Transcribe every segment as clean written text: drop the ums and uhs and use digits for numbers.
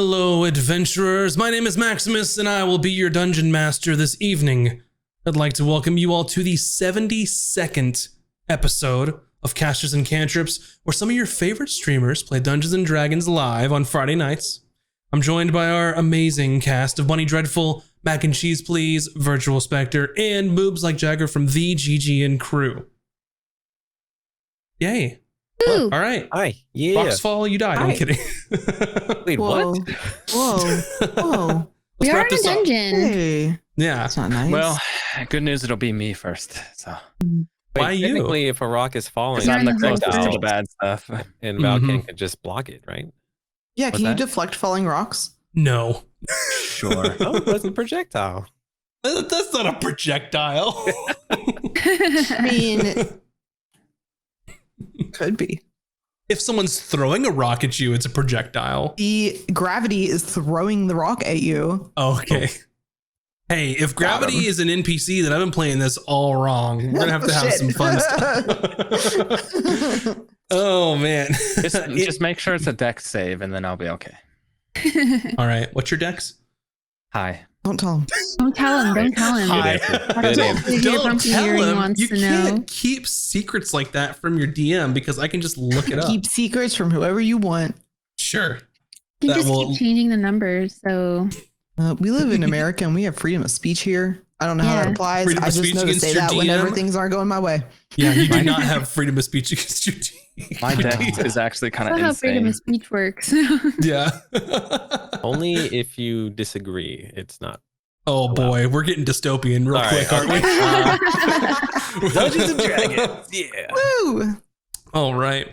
Hello, adventurers. My name is Maximus, and I will be your dungeon master this evening. I'd like to welcome you all to the 72nd episode of Casters and Cantrips, where some of your favorite streamers play Dungeons and Dragons live on Friday nights. I'm joined by our amazing cast of Bunny Dreadful, Mac and Cheese Please, Virtual Spectre, and Boobs Like Jagger from the GGN crew. Yay. Ooh. All right. Hi. Yeah. Rocks fall, you die. Hi. I'm kidding. Wait, Whoa. what? Whoa. Let's We are wrap in a this up. dungeon. Hey, Yeah. that's not nice. Well, good news, it'll be me first. So Why Wait, you? technically, if a rock is falling, because I'm the You're in the closest to hole. the bad stuff. and Valken Mhm. could just block it, right? yeah, what's can you that? deflect falling rocks? No. Sure. Oh, that's a projectile. That's not a projectile. I mean, could be. If someone's throwing a rock at you, it's a projectile. The gravity is throwing the rock at you. Okay. Hey, if Got gravity him. is an NPC, then I've been playing this all wrong. We're gonna have to have Shit. some fun stuff. Oh man. Just make sure it's a dex save, and then I'll be okay. All right. What's your dex? Hi. Don't tell him. Don't tell him. Don't tell him. Hi. Good answer. If you're bumping tell here, he him. wants You to can't know. keep secrets like that from your DM because I can just look it up. Keep secrets from whoever you want. Sure. You that just will- keep changing the numbers. So We live in America and we have freedom of speech here. I don't know how that Yeah. applies. Freedom I of just speech know to against say your that whenever DM? things aren't going my way. Yeah, you do not have freedom of speech against your team. My dex is actually kind that's of not how freedom insane. of speech works. Yeah. Only if you disagree. It's not. Oh boy, we're getting dystopian real All quick, right, aren't we? Dungeons and Dragons. Yeah. Woo! All right.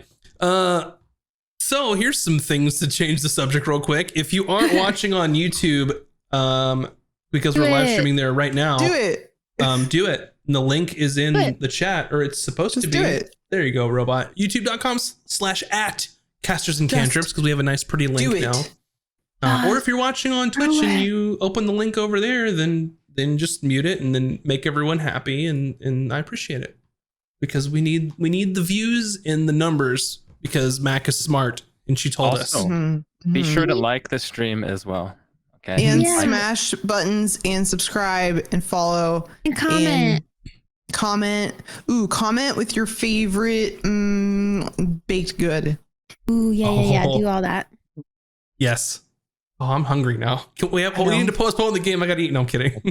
So here's some things to change the subject real quick. If you aren't watching on YouTube, because Do we're live it. streaming there right now, Do it. do it. And the link is in Do it. the chat, or it's supposed Just to be. do it. There you go, robot. YouTube.com/@casters and Just cantrips, because we have a nice, pretty link Do it. now. Or if you're watching on Twitch Do and it. you open the link over there, then just mute it and then make everyone happy, and I appreciate it because we need the views and the numbers because Mac is smart and she told us. Also, Mhm. Be Mhm. sure to like the stream as well. Okay. And Yeah. smash buttons and subscribe and follow. And comment. Comment. Ooh, comment with your favorite baked good. Ooh, yeah. Oh. Do all that. Yes. Oh, I'm hungry now. Can we have? I We know. need to postpone the game. I gotta eat. No, I'm kidding.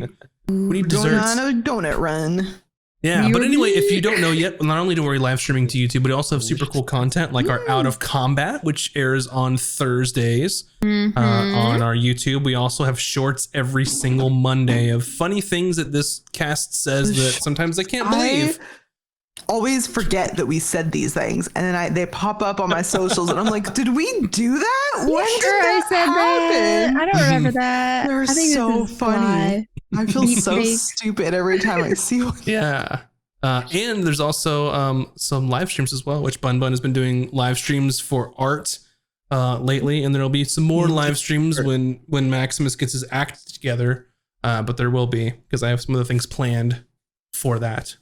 We need Going desserts. on a donut run. Yeah, but You're anyway, if you me. don't know yet, not only do we live streaming to YouTube, but we also have super cool content like our Out of Combat, which airs on Thursdays Mhm. on our YouTube. We also have shorts every single Monday of funny things that this cast says that sometimes I can't believe. I always forget that we said these things, and then they pop up on my socials, and I'm like, "Did we do that? When did Sure, I that said that. happen?" I don't remember that. They're I think so this is funny. live. I feel Deep so fake. stupid every time I see one. Yeah. And there's also some live streams as well, which Bun has been doing live streams for art lately, and there'll be some more live streams when Maximus gets his act together. But there will be because I have some other things planned for that.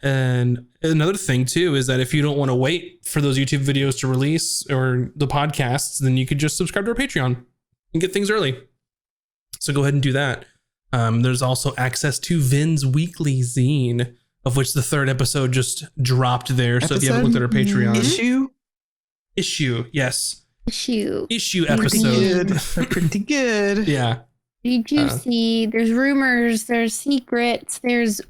And another thing too is that if you don't want to wait for those YouTube videos to release or the podcasts, then you could just subscribe to our Patreon and get things early. So go ahead and do that. There's also access to Vin's weekly zine, of which the 3rd episode just dropped there. So if you haven't looked at our Patreon issue, yes, Issue. issue Pretty episode, good. They're pretty good. yeah. Pretty juicy. There's rumors. There's secrets. There's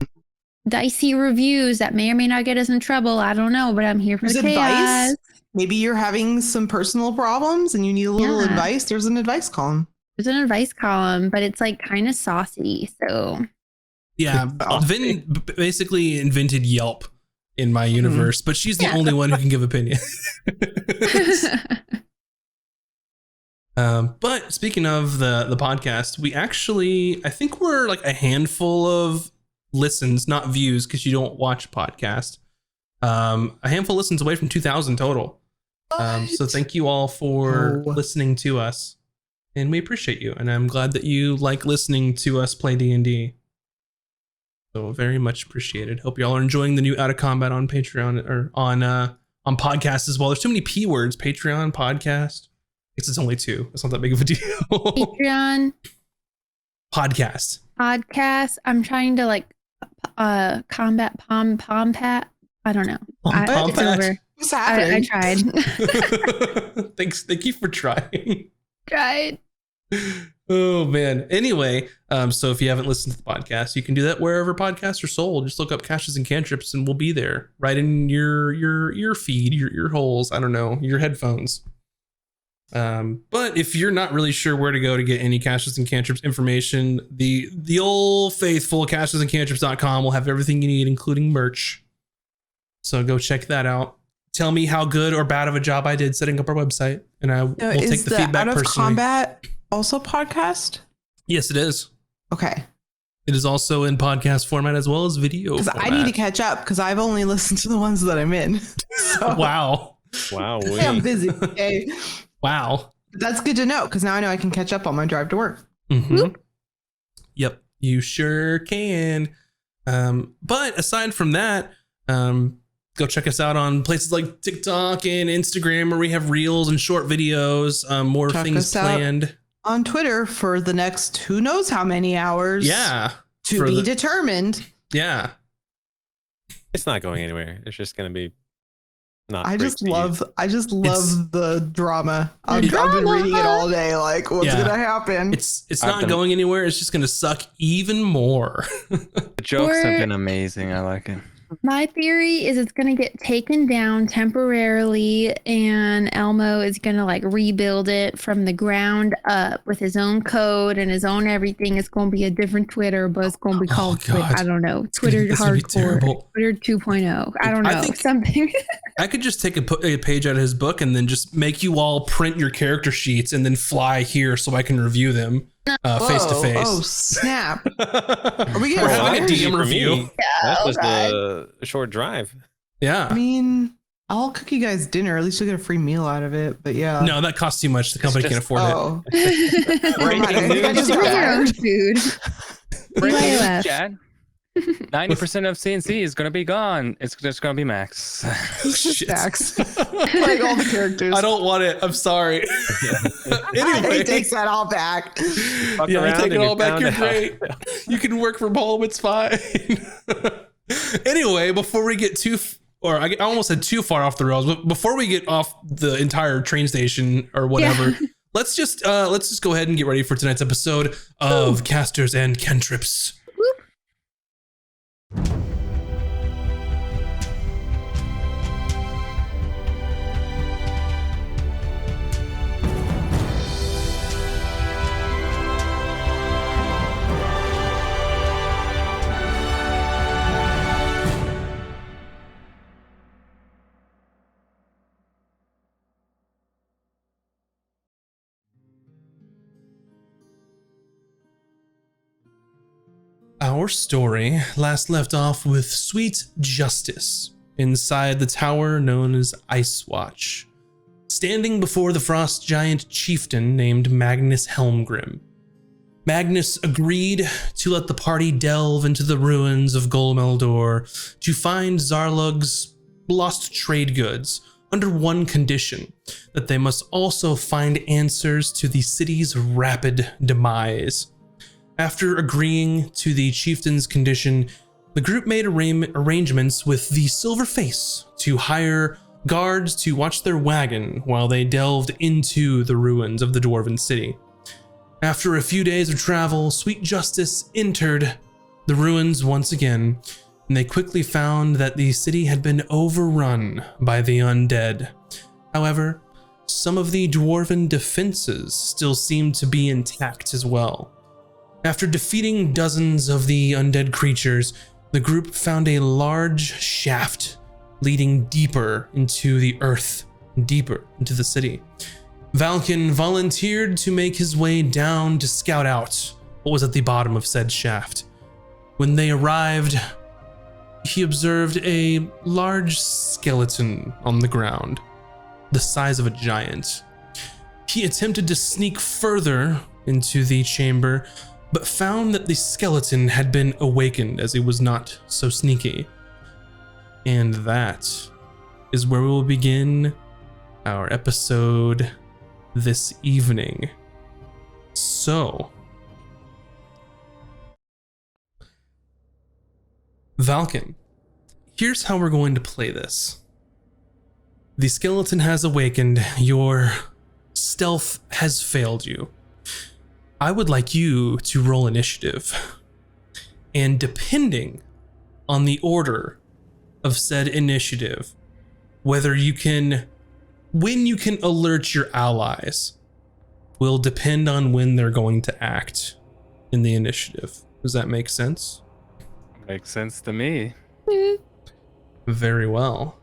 dicey reviews that may or may not get us in trouble. I don't know, but I'm here for There's the chaos. advice. Maybe you're having some personal problems and you need a little Yeah. advice. There's an advice column. There's an advice column, but it's like kind of saucy. So Yeah, Vin basically invented Yelp in my universe, but she's the Yeah. only one who can give opinion. But speaking of the podcast, we actually, I think we're like a handful of listens, not views, because you don't watch a podcast. A handful of listens away from 2,000 total. So thank you all for Oh. listening to us, and we appreciate you. And I'm glad that you like listening to us play D&D. So very much appreciated. Hope y'all are enjoying the new Out of Combat on Patreon or on podcast as well. There's too many P words. Patreon, podcast. It's only 2. It's not that big of a deal. Patreon, Podcast. I'm trying to like combat pompat. I don't know. It's Pompat? over. What's I happening? tried. Thank you for trying. Tried. Oh man. Anyway, so if you haven't listened to the podcast, you can do that wherever podcasts are sold. Just look up Caches and Cantrips and we'll be there, right in your ear feed, your ear holes. I don't know, your headphones. But if you're not really sure where to go to get any Caches and Cantrips information, the old faithful cachesandcantrips.com will have everything you need, including merch. So go check that out. Tell me how good or bad of a job I did setting up our website, and I will take the feedback Out of personally. Combat also podcast? Yes, it is. Okay. It is also in podcast format as well as video Because format. I need to catch up because I've only listened to the ones that I'm in. So Wow. Wow. I'm busy. Okay. Wow. That's good to know because now I know I can catch up on my drive to work. Mm-hmm. Yep, you sure can. But aside from that, go check us out on places like TikTok and Instagram where we have reels and short videos, more Check things us out. planned. On Twitter for the next who knows how many hours. Yeah. To for be the- determined. Yeah. It's not going anywhere. It's just going to be not. I great just to use. love the drama. I've been drama. reading it all day. Like, what's Yeah. gonna happen? It's I've not been- going anywhere. It's just going to suck even more. The jokes Or- have been amazing. I like it. My theory is it's going to get taken down temporarily and Elmo is going to like rebuild it from the ground up with his own code and his own everything. It's going to be a different Twitter, but it's going to be called Twitter. God. I don't know. Twitter It's gonna be hardcore. terrible. Twitter 2.0. I don't know. I think- Something. I could just take a page out of his book and then just make you all print your character sheets and then fly here so I can review them face to Whoa. face. Oh snap! Are we We're getting having a fired? DM For review. me, That's just okay. a short drive. Yeah. I mean, I'll cook you guys dinner. At least you'll get a free meal out of it. But yeah. No, that costs too much. The company just- can't afford it. Oh. Breaking I think I news, just Bring your Chad. own food. Breaking news, BYOF. Chad. 90% of CNC is going to be gone. It's just going to be Max. Shit. Stacks. Like all the characters. I don't want it. I'm sorry. Anyway, He takes that all back. Fuck yeah, I around take it and all you back. found You're out. great. You can work from home. It's fine. Anyway, before we get I almost said too far off the rails, but before we get off the entire train station or whatever, let's just go ahead and get ready for tonight's episode of Casters and Cantrips. Our story last left off with Sweet Justice inside the tower known as Ice Watch, standing before the frost giant chieftain named Magnus Helmgrim. Magnus agreed to let the party delve into the ruins of Golmeldor to find Zarlug's lost trade goods under one condition, that they must also find answers to the city's rapid demise. After agreeing to the chieftain's condition, the group made arrangements with the Silver Face to hire guards to watch their wagon while they delved into the ruins of the Dwarven city. After a few days of travel, Sweet Justice entered the ruins once again, and they quickly found that the city had been overrun by the undead. However, some of the Dwarven defenses still seemed to be intact as well. After defeating dozens of the undead creatures, the group found a large shaft leading deeper into the earth, deeper into the city. Valken volunteered to make his way down to scout out what was at the bottom of said shaft. When they arrived, he observed a large skeleton on the ground, the size of a giant. He attempted to sneak further into the chamber, but found that the skeleton had been awakened as it was not so sneaky. And that is where we will begin our episode this evening. So, Valken, here's how we're going to play this. The skeleton has awakened. Your stealth has failed you. I would like you to roll initiative. And depending on the order of said initiative, when you can alert your allies will depend on when they're going to act in the initiative. Does that make sense? Makes sense to me. Very well.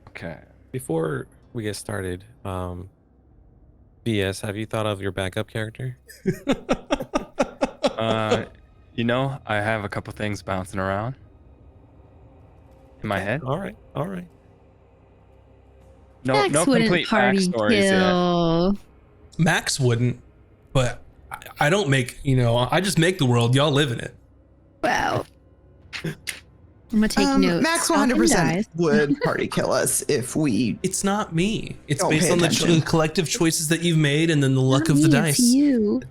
Okay. Before we get started, BS, have you thought of your backup character? You know, I have a couple things bouncing around in my head. All right. No, Max no wouldn't complete party backstories yet. kill. Max wouldn't, but I don't make, I just make the world. Y'all live in it. Wow. I'm gonna take notes. Max Falcon 100% dies. would party kill us if we. It's not me. It's Don't based pay on the attention. collective choices that you've made and then the luck Not of the me, dice. It's you.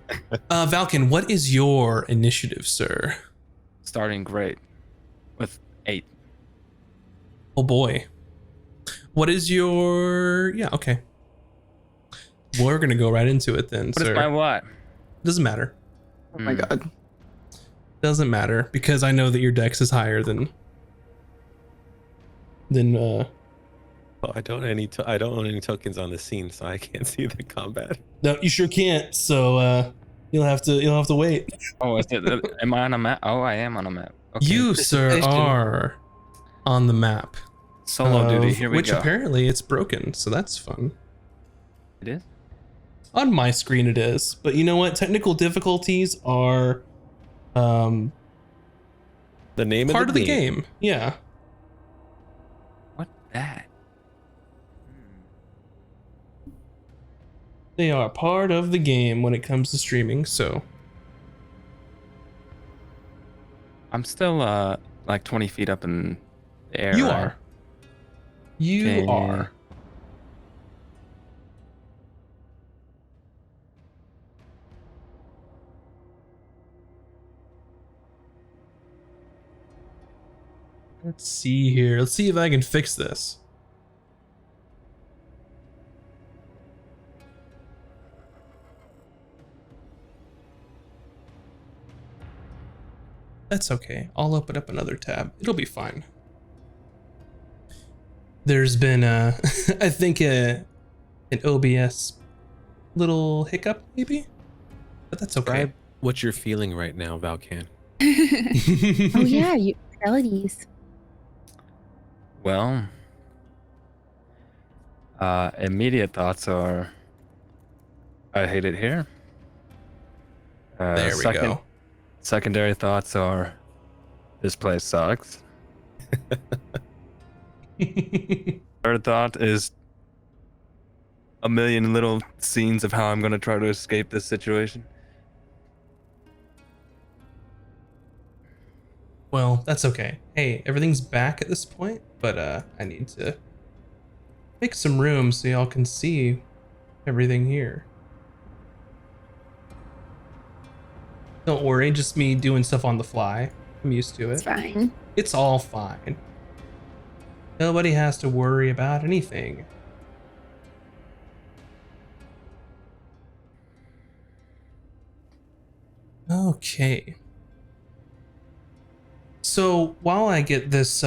Valken, what is your initiative, sir? Starting great with 8. Oh boy. What is your... Yeah, okay. We're going to go right into it then, What sir. is my what? Doesn't matter. Oh my god. Doesn't matter because I know that your dex is higher than Oh, I don't own any tokens on the scene, so I can't see the combat. No, you sure can't. So you'll have to wait. Oh, is it? Am I on a map? Oh, I am on a map. Okay. You, sir, Participation. are on the map. Solo duty. of Here we which go. apparently it's broken, so that's fun. It is. On my screen it is, but you know what? Technical difficulties are The name part of of the game. Yeah. What that? They are part of the game when it comes to streaming, so I'm still like 20 feet up in the air. you right? are. You Okay. are. Let's see here. Let's see if I can fix this. That's okay. I'll open up another tab. It'll be fine. There's been I think an OBS little hiccup maybe, but that's okay. Describe what you're feeling right now, Valkan. Oh yeah, you melodies. Well, immediate thoughts are, I hate it here. There we go. Secondary thoughts are, this place sucks. Third thought is a million little scenes of how I'm going to try to escape this situation. Well, that's okay. Hey, everything's back at this point, but I need to make some room so y'all can see everything here. Don't worry, just me doing stuff on the fly. I'm used to It's it. fine. It's all fine. Nobody has to worry about anything. Okay. So while I get this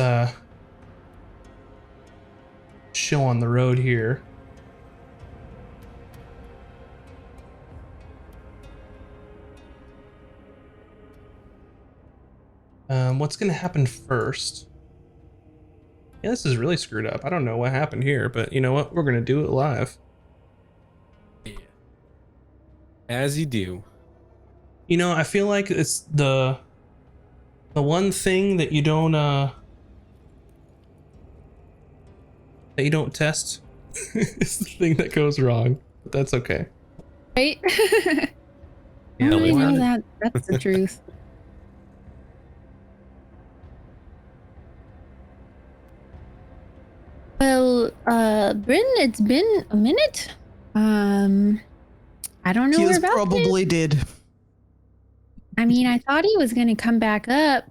show on the road here, what's gonna happen first? Yeah, this is really screwed up. I don't know what happened here, but you know what? We're gonna do it live. As you do. You know, I feel like it's the one thing that you don't test is the thing that goes wrong. But that's okay. Right? Yeah, I we know found it. that. That's the truth. Well, Bryn, it's been a minute. I don't know He where is Valken is. probably dead. I mean, I thought he was gonna come back up.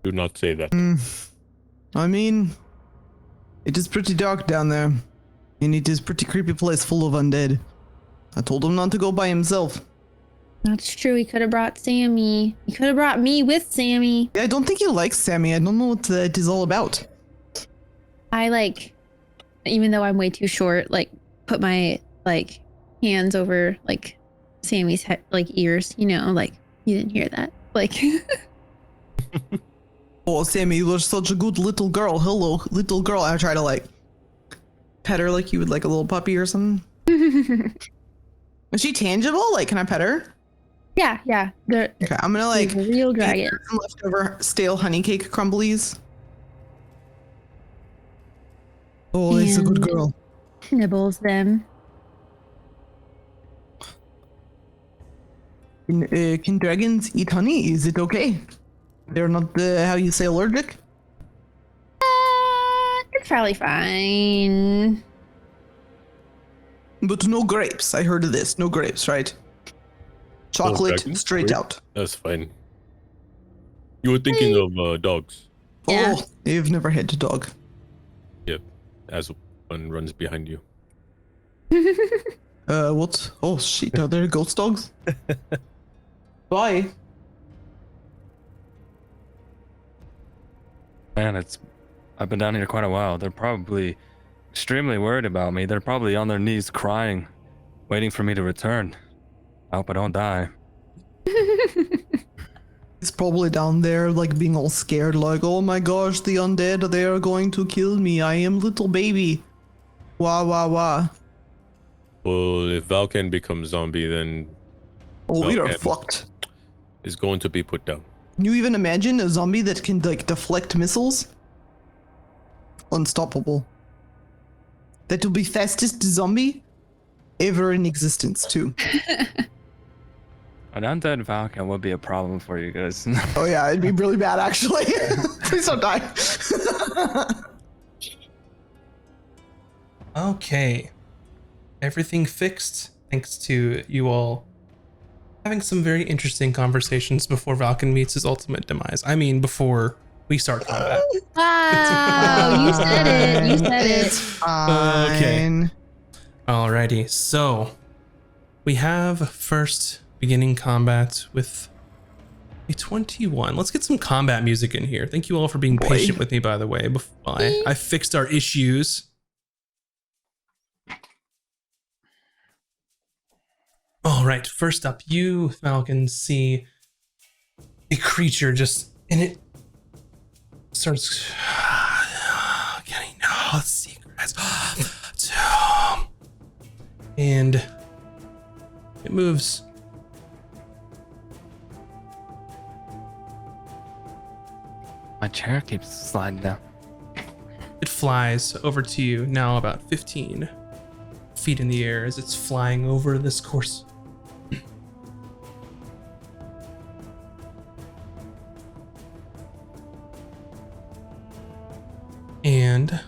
Do not say that. I mean, it is pretty dark down there. And it is pretty creepy place full of undead. I told him not to go by himself. That's true. He could have brought Sammy. He could have brought me with Sammy. Yeah, I don't think he likes Sammy. I don't know what it is all about. I even though I'm way too short, put my hands over Sammy's ears. You didn't hear that. Oh, Sammy, you are such a good little girl. Hello, little girl. I try to pet her like you would like a little puppy or something. Is she tangible? Can I pet her? yeah. The Okay, I'm gonna real dragon. eat some leftover stale honey cake crumblies. Oh, it's a good And- girl. Nibbles them. Can dragons eat honey? Is it okay? They're not, how you say, allergic? It's probably fine. But no grapes. I heard of this. No grapes, right? Chocolate dragons? straight Grape? out. That's fine. You were thinking of dogs. Yeah. Oh, you've never had a dog. Yep. As one runs behind you. What? Oh, shit. Are there ghost dogs? Bye. Man, I've been down here quite a while. They're probably extremely worried about me. They're probably on their knees crying, waiting for me to return. I hope I don't die. He's probably down there, being all scared, oh my gosh, the undead, they are going to kill me. I am little baby. Wah, wah, wah. Well, if Valken becomes zombie, then Oh, we are Okay. fucked. it's going to be put down. Can you even imagine a zombie that can, deflect missiles? Unstoppable. That will be fastest zombie ever in existence, too. An undead falcon would be a problem for you guys. Oh yeah, it'd be really bad, actually. Please don't die. Okay. Everything fixed thanks to you all having some very interesting conversations before Valken meets his ultimate demise. I mean, before we start combat. Wow, you said it. You said It's it. fine. Alrighty, so we have first beginning combat with a 21. Let's get some combat music in here. Thank you all for being Boy. patient with me, by the way. I fixed our issues. All right, first up, you, Falcon, see a creature just, and it starts getting the secrets. And it moves. My chair keeps sliding down. It flies over to you, now about 15 feet in the air as it's flying over this course. And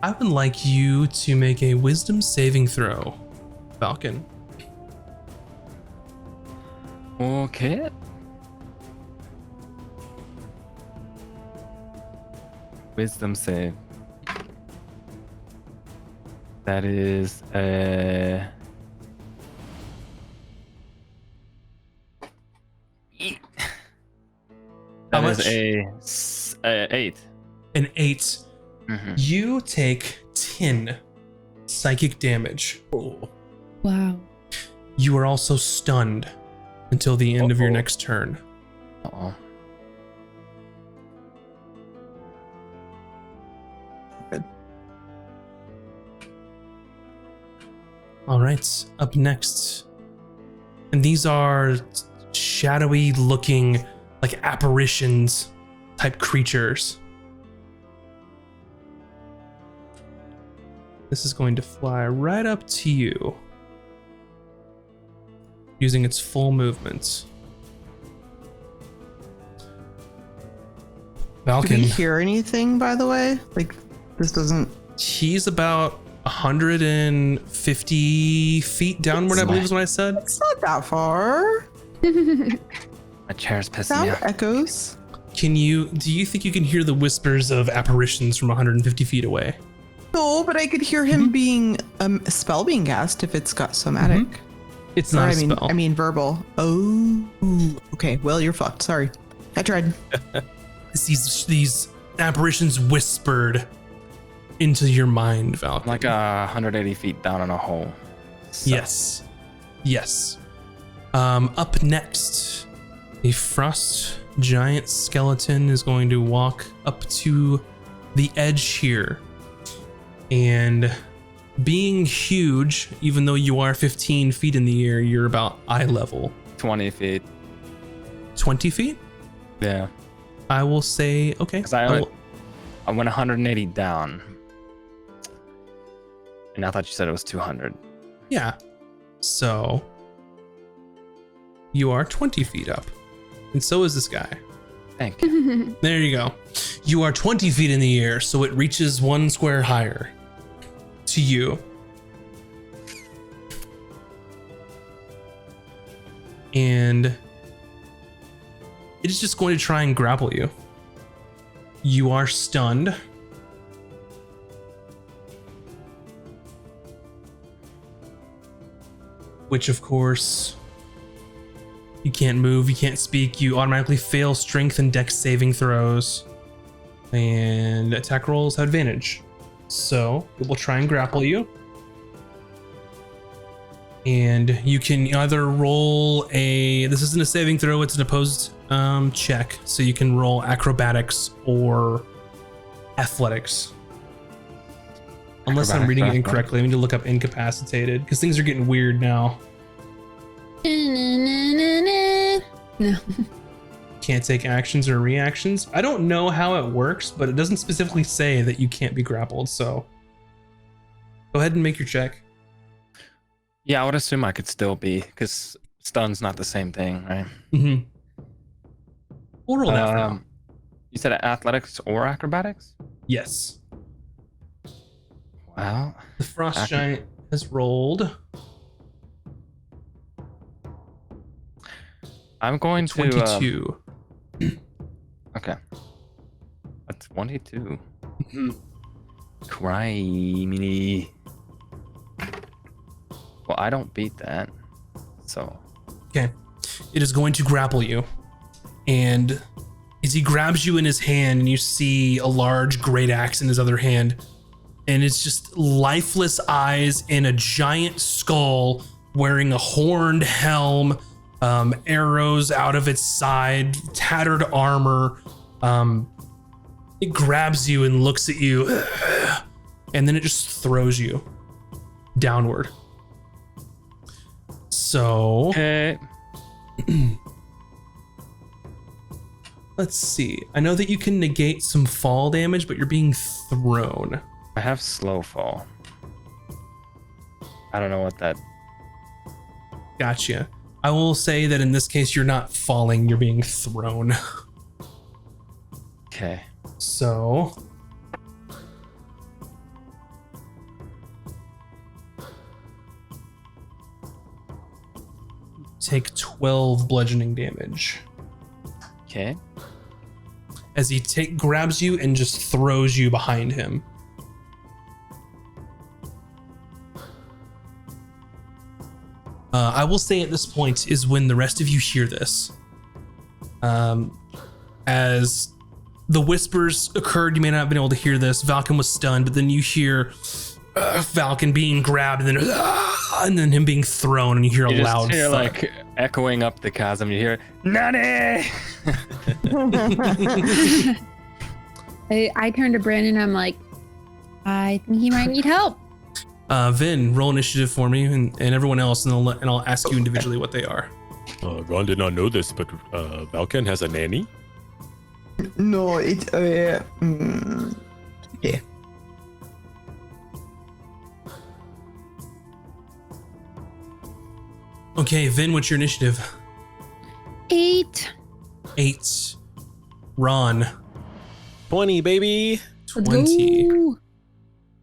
I would like you to make a wisdom saving throw, Falcon. Okay. Wisdom save. That is How that is much? a 8. An 8. You take 10 psychic damage. Wow. You are also stunned until the end of your Uh-oh. next turn. Uh-oh. All right, up next. And these are shadowy looking, like apparitions type creatures. This is going to fly right up to you. using its full movement. Do Falcon. we hear anything, by the way? Like, this doesn't... He's about 150 feet downward, I believe is what I said. It's not that far. My chair's pissing me Sound off. echoes. Do you think you can hear the whispers of apparitions from 150 feet away? No, but I could hear him being a spell being cast if it's got somatic. It's not a spell. I mean verbal. Oh, okay. Well, you're fucked. Sorry. I tried. These apparitions whispered into your mind, Falcon. I'm like 180 feet down in a hole. So, Yes. Up next, a frost giant skeleton is going to walk up to the edge here. And being huge, even though you are 15 feet in the air, you're about eye level. 20 feet. 20 feet? Yeah. I will say, okay. Because I went 180 down. And I thought you said it was 200. Yeah. So you are 20 feet up. And so is this guy. Thank you. There you go. You are 20 feet in the air, so it reaches 1 square higher to you. And it is just going to try and grapple you. You are stunned. Which, of course, you can't move, you can't speak, you automatically fail strength and dex saving throws. And attack rolls have advantage. So it will try and grapple you. And you can either roll this isn't a saving throw, it's an opposed check. So you can roll acrobatics or athletics. Unless I'm reading it incorrectly. I need to look up incapacitated because things are getting weird now. No. Can't take actions or reactions. I don't know how it works, but it doesn't specifically say that you can't be grappled. So go ahead and make your check. Yeah, I would assume I could still be, because stun's not the same thing, right? Mm-hmm. We'll roll that for now. You said athletics or acrobatics? Yes. Wow. The frost giant has rolled. I'm going to 22. Okay. That's 22. Mm-hmm. Criminy. Well, I don't beat that. So. Okay. It is going to grapple you. And as he grabs you in his hand, and you see a large great axe in his other hand, and it's just lifeless eyes and a giant skull wearing a horned helm, arrows out of its side, tattered armor. It grabs you and looks at you, and then it just throws you downward. So, Okay. let's see. I know that you can negate some fall damage, but you're being thrown. I have slow fall. I don't know what that. Gotcha. I will say that in this case, you're not falling, you're being thrown. Okay. So, take 12 bludgeoning damage Okay. as he grabs you and just throws you behind him. I will say at this point is when the rest of you hear this. As the whispers occurred, you may not have been able to hear this. Falcon was stunned, but then you hear Falcon being grabbed, and then him being thrown, and you hear a You loud just hear, thud. like, echoing up the chasm. You hear, Nani! I turn to Brandon. I'm like, I think he might need help. Vin, roll initiative for me, and everyone else, and I'll ask you individually what they are. Ron did not know this, but Valken has a nanny. No, it. Yeah. Okay, Vin, what's your initiative? 8. 8. Ron, 20, baby. 20. Ooh.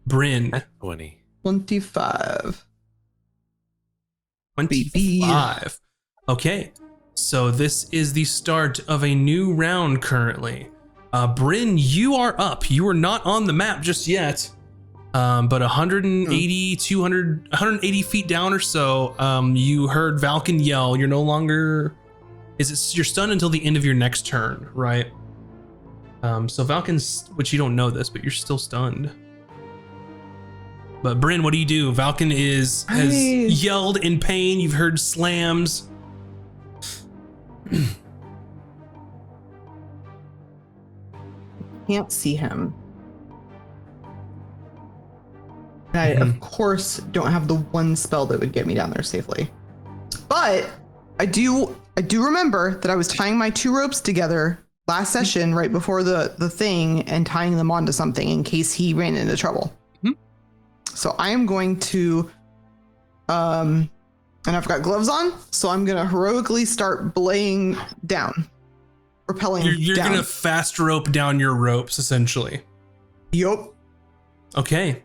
Bryn, 20. 25. 25. Okay, so this is the start of a new round currently. Bryn, you are up. You are not on the map just yet, but 180, 200, 180 feet down or so, you heard Valken yell. You're no longer... You're stunned until the end of your next turn, right? So Valken's... Which you don't know this, but you're still stunned. But Bryn, what do? Valken has yelled in pain. You've heard slams. Can't see him. I, of course, don't have the one spell that would get me down there safely. But I do remember that I was tying my 2 ropes together last session right before the thing and tying them onto something in case he ran into trouble. So I am going to, and I've got gloves on, so I'm going to heroically start belaying down, rappelling You're down. going to fast rope down your ropes, essentially. Yup. Okay.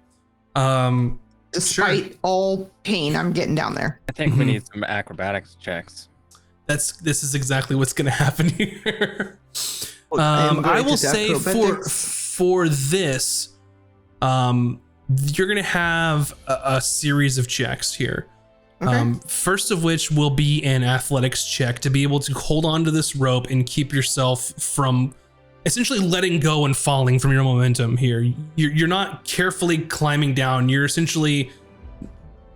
Despite all pain, I'm getting down there. I think we need some acrobatics checks. This is exactly what's going to happen here. am I going will to say for this, you're going to have a series of checks here. Okay. First of which will be an athletics check to be able to hold on to this rope and keep yourself from essentially letting go and falling from your momentum here. You're not carefully climbing down. You're essentially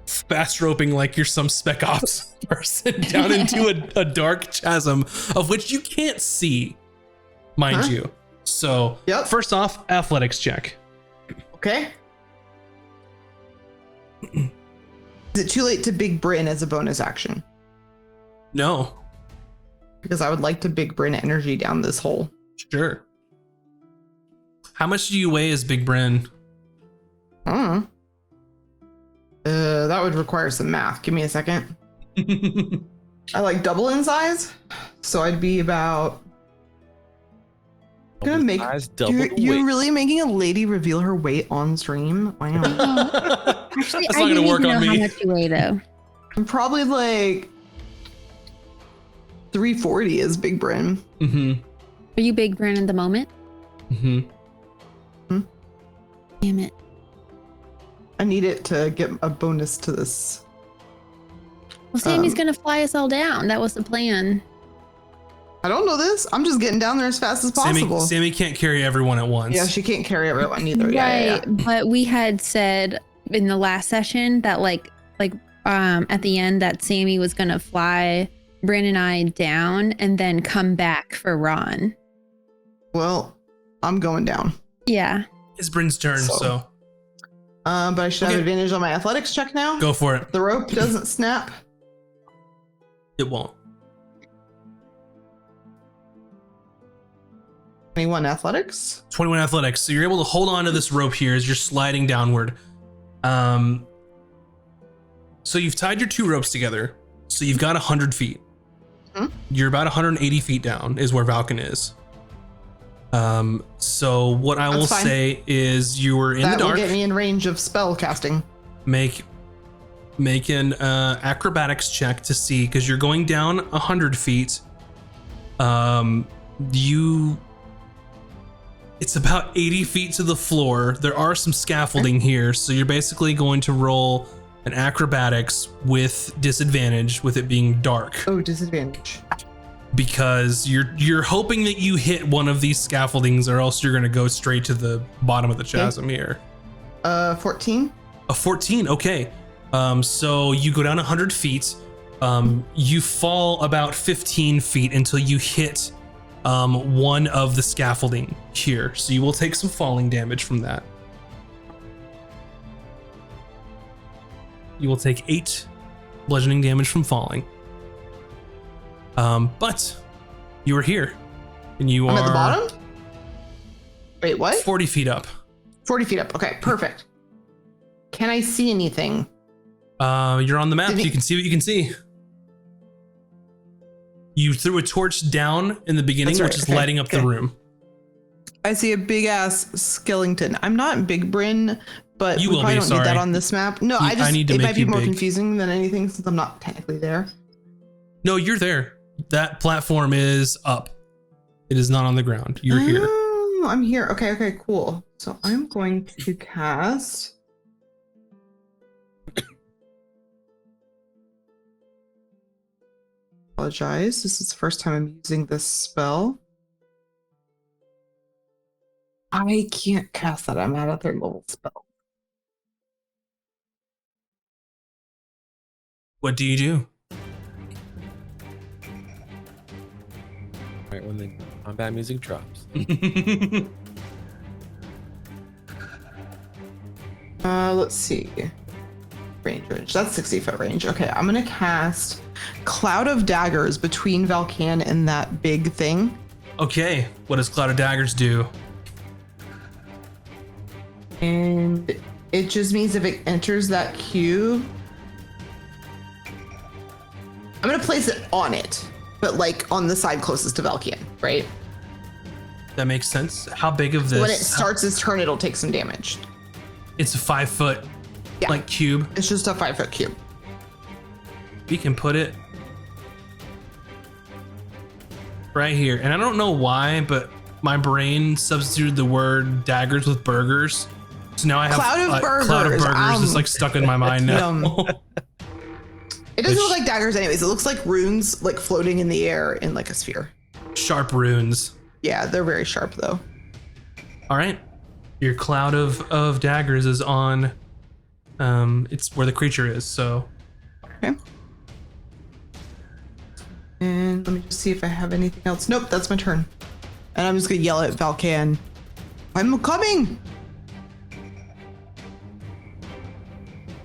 fast roping like you're some spec ops person down into a dark chasm of which you can't see, mind you. So first off, athletics check. Okay. Is it too late to Big Bryn as a bonus action? No. Because I would like to Big Bryn energy down this hole. Sure. How much do you weigh as Big Bryn? That would require some math. Give me a second. I like double in size, so I'd be about. Gonna make. You're really making a lady reveal her weight on stream? Wow. Actually, That's I not gonna didn't work even on know me. how much you weigh, though. I'm probably like 340 is Big Bryn. Are you Big Bryn at the moment? Damn it. I need it to get a bonus to this. Well, Sammy's gonna fly us all down. That was the plan. I don't know this. I'm just getting down there as fast as possible. Sammy can't carry everyone at once. Yeah, she can't carry everyone either. Right, Yeah. but we had said in the last session that like at the end that Sammy was gonna fly Bryn and I down and then come back for Ron. Well, I'm going down. Yeah. It's Bryn's turn, so. But I should have advantage on my athletics check now. Go for it. The rope doesn't snap. It won't. 21 athletics. 21 athletics. So you're able to hold on to this rope here as you're sliding downward. So you've tied your 2 ropes together. So you've got 100 feet. You're about 180 feet down is where Valken is. So what I will say is you were in the dark. That will get me in range of spell casting. Make an acrobatics check to see, because you're going down 100 feet. It's about 80 feet to the floor. There are some scaffolding here, so you're basically going to roll an acrobatics with disadvantage, with it being dark. Oh, disadvantage. Because you're hoping that you hit one of these scaffoldings, or else you're going to go straight to the bottom of the chasm here. 14. A 14, okay. So you go down 100 feet. You fall about 15 feet until you hit one of the scaffolding here. So you will take some falling damage from that. You will take 8 bludgeoning damage from falling. But you are here, and you I'm are at the bottom? Wait, what? 40 feet up. 40 feet up. Okay, perfect. Can I see anything? You're on the map. You can see what you can see. You threw a torch down in the beginning, That's right, which is okay, lighting up the okay. room. I see a big ass skeleton. I'm not Big Bryn, but You we will probably be, don't need that sorry. on this map. No, I need to it make might be you more big. confusing than anything since I'm not technically there. No, you're there. That platform is up. It is not on the ground. You're here. Oh, I'm here. Okay, cool. So I'm going to cast. Apologize. This is the first time I'm using this spell. I can't cast that. I'm at a third level spell. What do you do? Right when the combat music drops. Let's see. Range. That's 60-foot range. Okay, I'm gonna cast Cloud of Daggers between Valkan and that big thing. Okay, what does Cloud of Daggers do? And it just means if it enters that cube, I'm gonna place it on it, but like on the side closest to Valkan, right? That makes sense. How big of this? When it starts its turn, it'll take some damage. It's a 5-foot Yeah. like cube. It's just a 5-foot cube. We can put it right here. And I don't know why, but my brain substituted the word daggers with burgers. So now I have Cloud of Cloud of burgers. Burgers is like stuck in my mind now. It doesn't look like daggers anyways. It looks like runes like floating in the air in like a sphere. Sharp runes. Yeah, they're very sharp though. All right. Your Cloud of Daggers is on it's where the creature is, so Okay. And let me just see if I have anything else. Nope, that's my turn. And I'm just gonna yell at Valkan. I'm coming!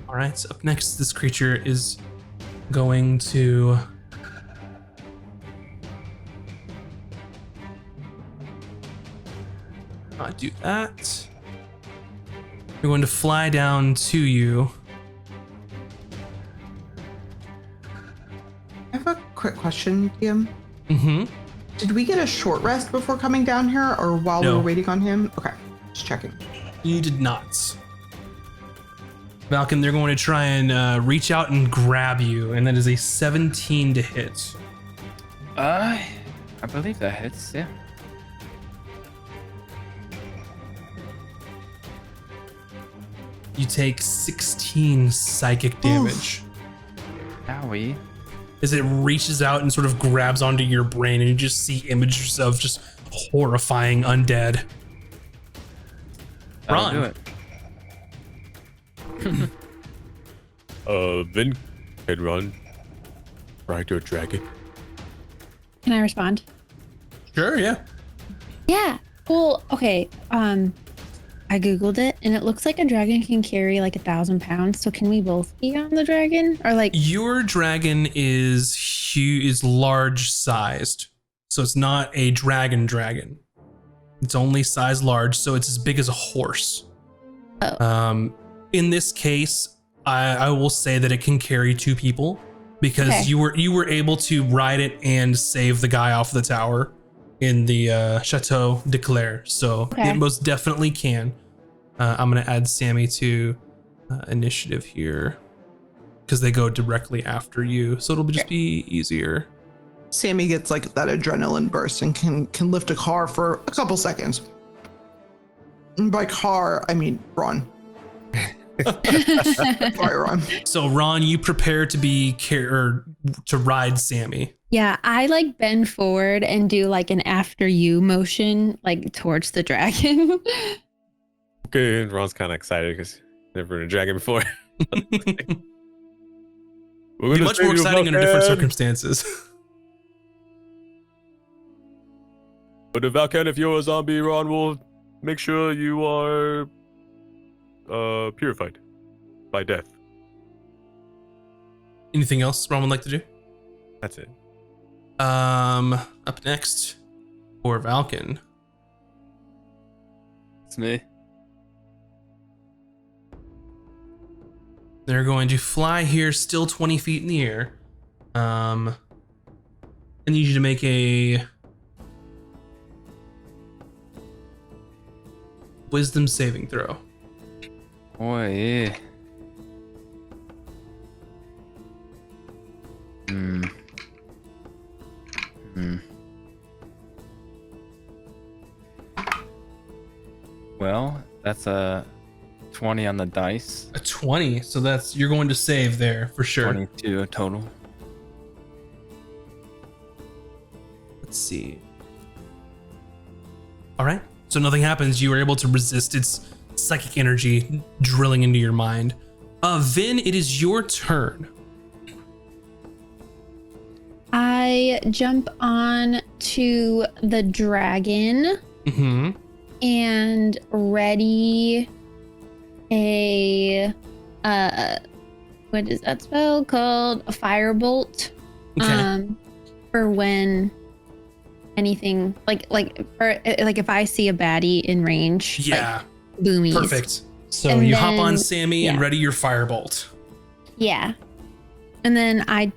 all right, so up next this creature is going to not do that. We're going to fly down to you. I have a quick question, DM. Mm-hmm. Did we get a short rest before coming down here or while we No. were waiting on him? Okay, just checking. You did not. Falcon, they're going to try and reach out and grab you, and that is a 17 to hit. I believe that hits, yeah. You take 16 psychic damage Owie. as it reaches out and sort of grabs onto your brain, and you just see images of just horrifying undead. That'll Ron. do it. Then head run. Ride your dragon. Can I respond? Sure, yeah. Yeah. Well, okay. I googled it, and it looks like a dragon can carry like 1,000 pounds. So can we both be on the dragon, or like? Your dragon is huge, is large sized, so it's not a dragon. It's only size large, so it's as big as a horse. Oh. In this case, I will say that it can carry 2 people because Okay. you were able to ride it and save the guy off the tower in the Chateau de Claire. So Okay. it most definitely can. I'm gonna add Sammy to initiative here because they go directly after you, so it'll just be easier. Sammy gets like that adrenaline burst and can lift a car for a couple seconds. And by car, I mean Ron. Sorry, Ron. So Ron, you prepare to be to ride Sammy. Yeah, I like bend forward and do like an after you motion, like towards the dragon. Okay, and Ron's kind of excited because never ridden a dragon before. We're Be gonna much save more you, exciting under different Valken. circumstances. But if Valken, if you're a zombie, Ron will make sure you are purified by death. Anything else Ron would like to do? That's it. Up next for Valken. It's me. They're going to fly here, still 20 feet in the air. I need you to make a wisdom saving throw. Oh, yeah. Well, that's a 20 on the dice. A 20. So that's, you're going to save there for sure. 22 total. Let's see. All right. So nothing happens. You are able to resist its psychic energy drilling into your mind. Vin, it is your turn. I jump on to the dragon and ready a what is that spell called? A firebolt. Okay. For when anything like if I see a baddie in range. Yeah. Like, boomies. Perfect. So And you hop on then- Sammy and yeah. ready your firebolt. Yeah. And then I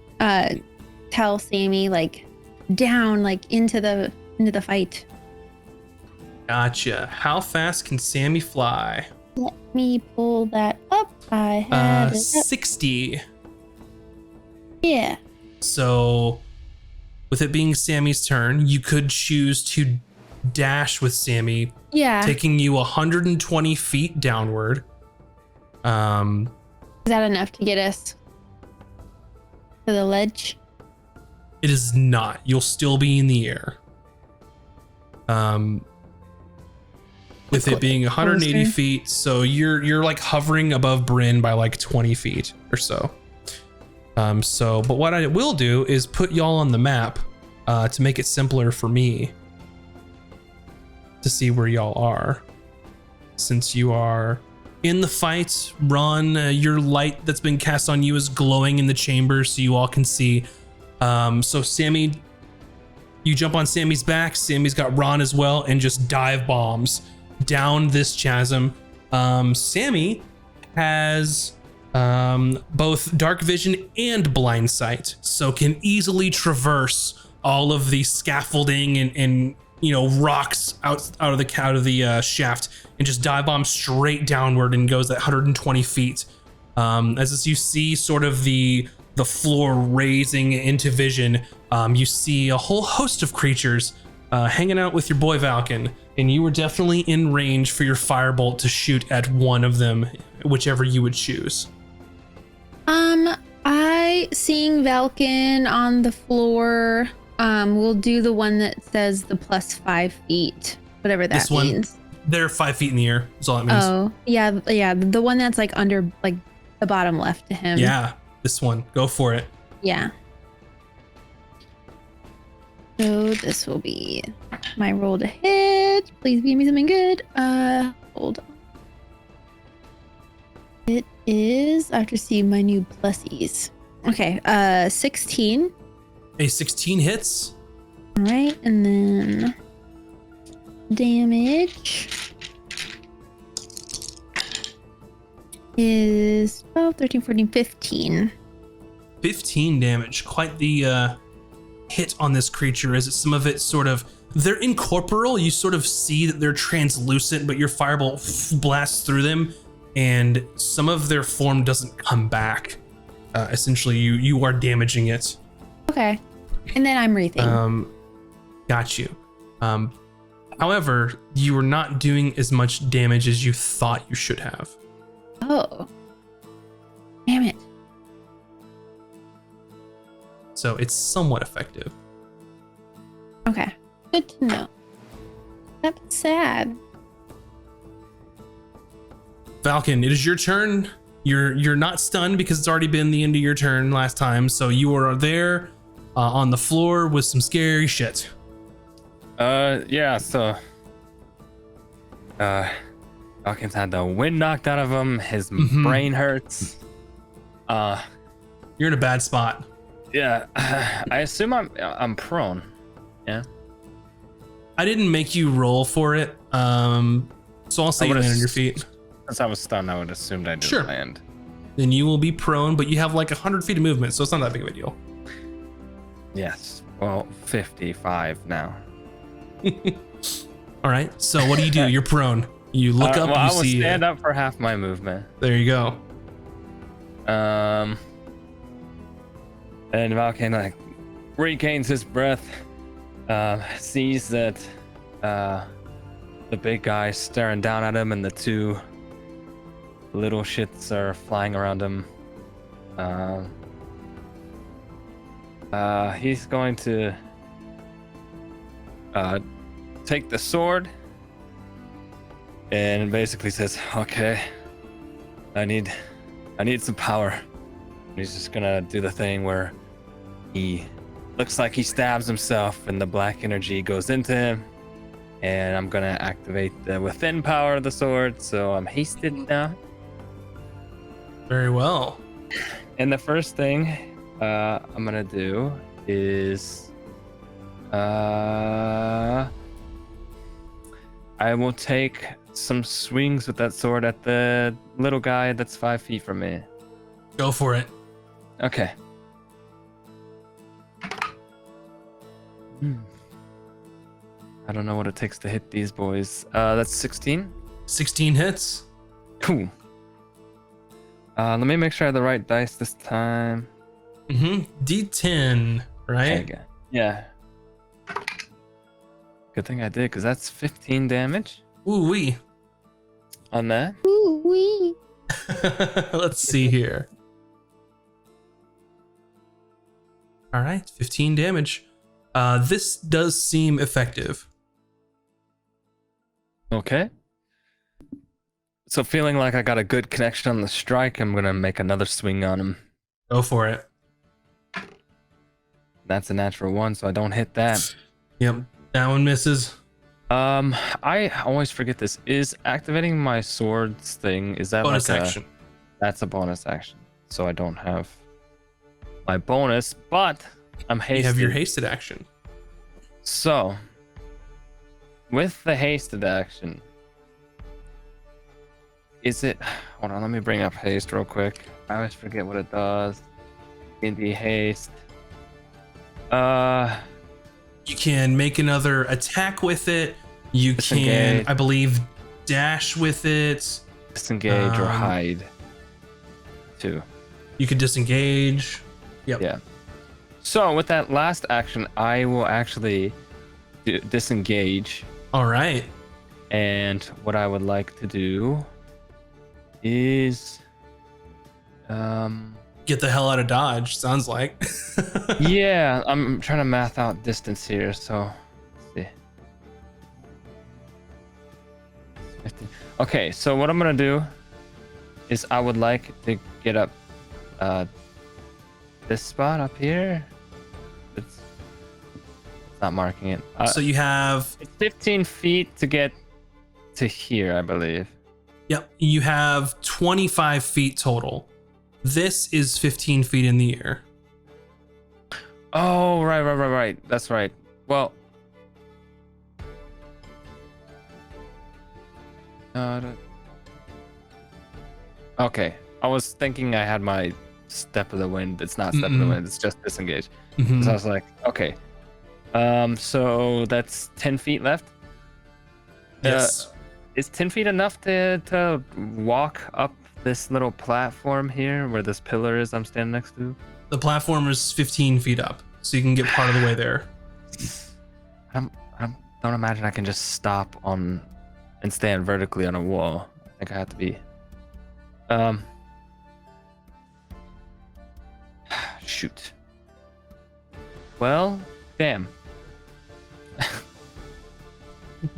tell Sammy like down like into the fight. Gotcha. How fast can Sammy fly? Let me pull that up. I had it up. 60. Yeah. So with it being Sammy's turn, you could choose to dash with Sammy, Yeah. taking you 120 feet downward. Is that enough to get us to the ledge? It is not. You'll still be in the air. With it being 180 Closer. feet, so you're like hovering above Bryn by like 20 feet or so. But what I will do is put y'all on the map to make it simpler for me to see where y'all are. Since you are in the fight, Ron, your light that's been cast on you is glowing in the chamber so you all can see. So Sammy, you jump on Sammy's back. Sammy's got Ron as well and just dive bombs down this chasm. Sammy has both dark vision and blind sight, so can easily traverse all of the scaffolding and rocks out of the shaft and just dive bomb straight downward and goes at 120 feet. As you see sort of the floor raising into vision, you see a whole host of creatures hanging out with your boy Valken, and you were definitely in range for your firebolt to shoot at one of them, whichever you would choose. I seeing Valken on the floor. We'll do the one that says the plus 5 feet, whatever that This one? means. They're 5 feet in the air. That's all that means. Oh, yeah, the one that's like under like the bottom left to him. Yeah, this one. Go for it. Yeah. So this will be my roll to hit. Please give me something good. Hold on. It is, I have to see my new plusies. Okay, 16. A 16 hits. All right, and then damage is 12, 13, 14, 15. 15 damage. Quite the hit on this creature, as some of it sort of, they're incorporeal. You sort of see that they're translucent, but your firebolt blasts through them and some of their form doesn't come back. Essentially, you are damaging it. Okay, and then I'm wreathing. Got you. However, you are not doing as much damage as you thought you should have. Oh. Damn it. So it's somewhat effective. Okay. Good to know. That's sad. Falcon, it is your turn. You're not stunned because it's already been the end of your turn last time. So you are there on the floor with some scary shit. Yeah, so Dawkins had the wind knocked out of him. His brain hurts. You're in a bad spot. Yeah, I assume I'm prone. Yeah. I didn't make you roll for it. So I'll say you land on your feet. Since I was stunned, I would assume I didn't Sure. land. Then you will be prone, but you have like 100 feet of movement, so it's not that big of a deal. Yes. Well, 55 now. All right. So what do? You're prone. You look up. Well, You I will see. stand up for half my movement. There you go. And Valkane like regains his breath, sees that the big guy staring down at him and the two little shits are flying around him. He's going to take the sword and basically says, okay, I need some power. And he's just gonna do the thing where he looks like he stabs himself and the black energy goes into him, and I'm gonna activate the within power of the sword, so I'm hasted now. Very well. And the first thing I'm gonna do is I will take some swings with that sword at the little guy that's 5 feet from me. Go for it. Okay. I don't know what it takes to hit these boys. That's 16. 16 hits. Cool. Let me make sure I have the right dice this time. D10, right? Okay, yeah. Good thing I did, because that's 15 damage Ooh wee. on that. Ooh wee. Let's see here. All right, 15 damage. This does seem effective. Okay. So feeling like I got a good connection on the strike, I'm gonna make another swing on him. Go for it. That's a natural 1, so I don't hit that. Yep, that one misses. I always forget this. Is activating my swords thing, is that Bonus like action. That's a bonus action. So I don't have my bonus, but I'm hasted. You have your hasted action. So, with the hasted action, is it... Hold on, let me bring up haste real quick. I always forget what it does. D&D haste. You can make another attack with it. You can, Disengage. I believe, dash with it. Disengage or hide. Too. You could disengage. Yep. Yeah. So with that last action, I will actually disengage. All right. And what I would like to do is, Get the hell out of Dodge, sounds like. yeah, I'm trying to math out distance here. So, let's see. 15. Okay, so what I'm gonna do is I would like to get up this spot up here. It's not marking it. So you have, It's 15 feet to get to here, I believe. yep, you have 25 feet total. This is 15 feet in the air. Oh, right. That's right. Well, okay. I was thinking I had my step of the wind. It's not step of the wind. It's just disengage. Mhm. So I was like, okay. So that's 10 feet left. Yes. Is 10 feet enough to walk up this little platform here where this pillar is I'm standing next to? The platform is 15 feet up, so you can get part of the way there. I don't imagine I can just stop on and stand vertically on a wall. I think I have to be. Shoot. Well, damn.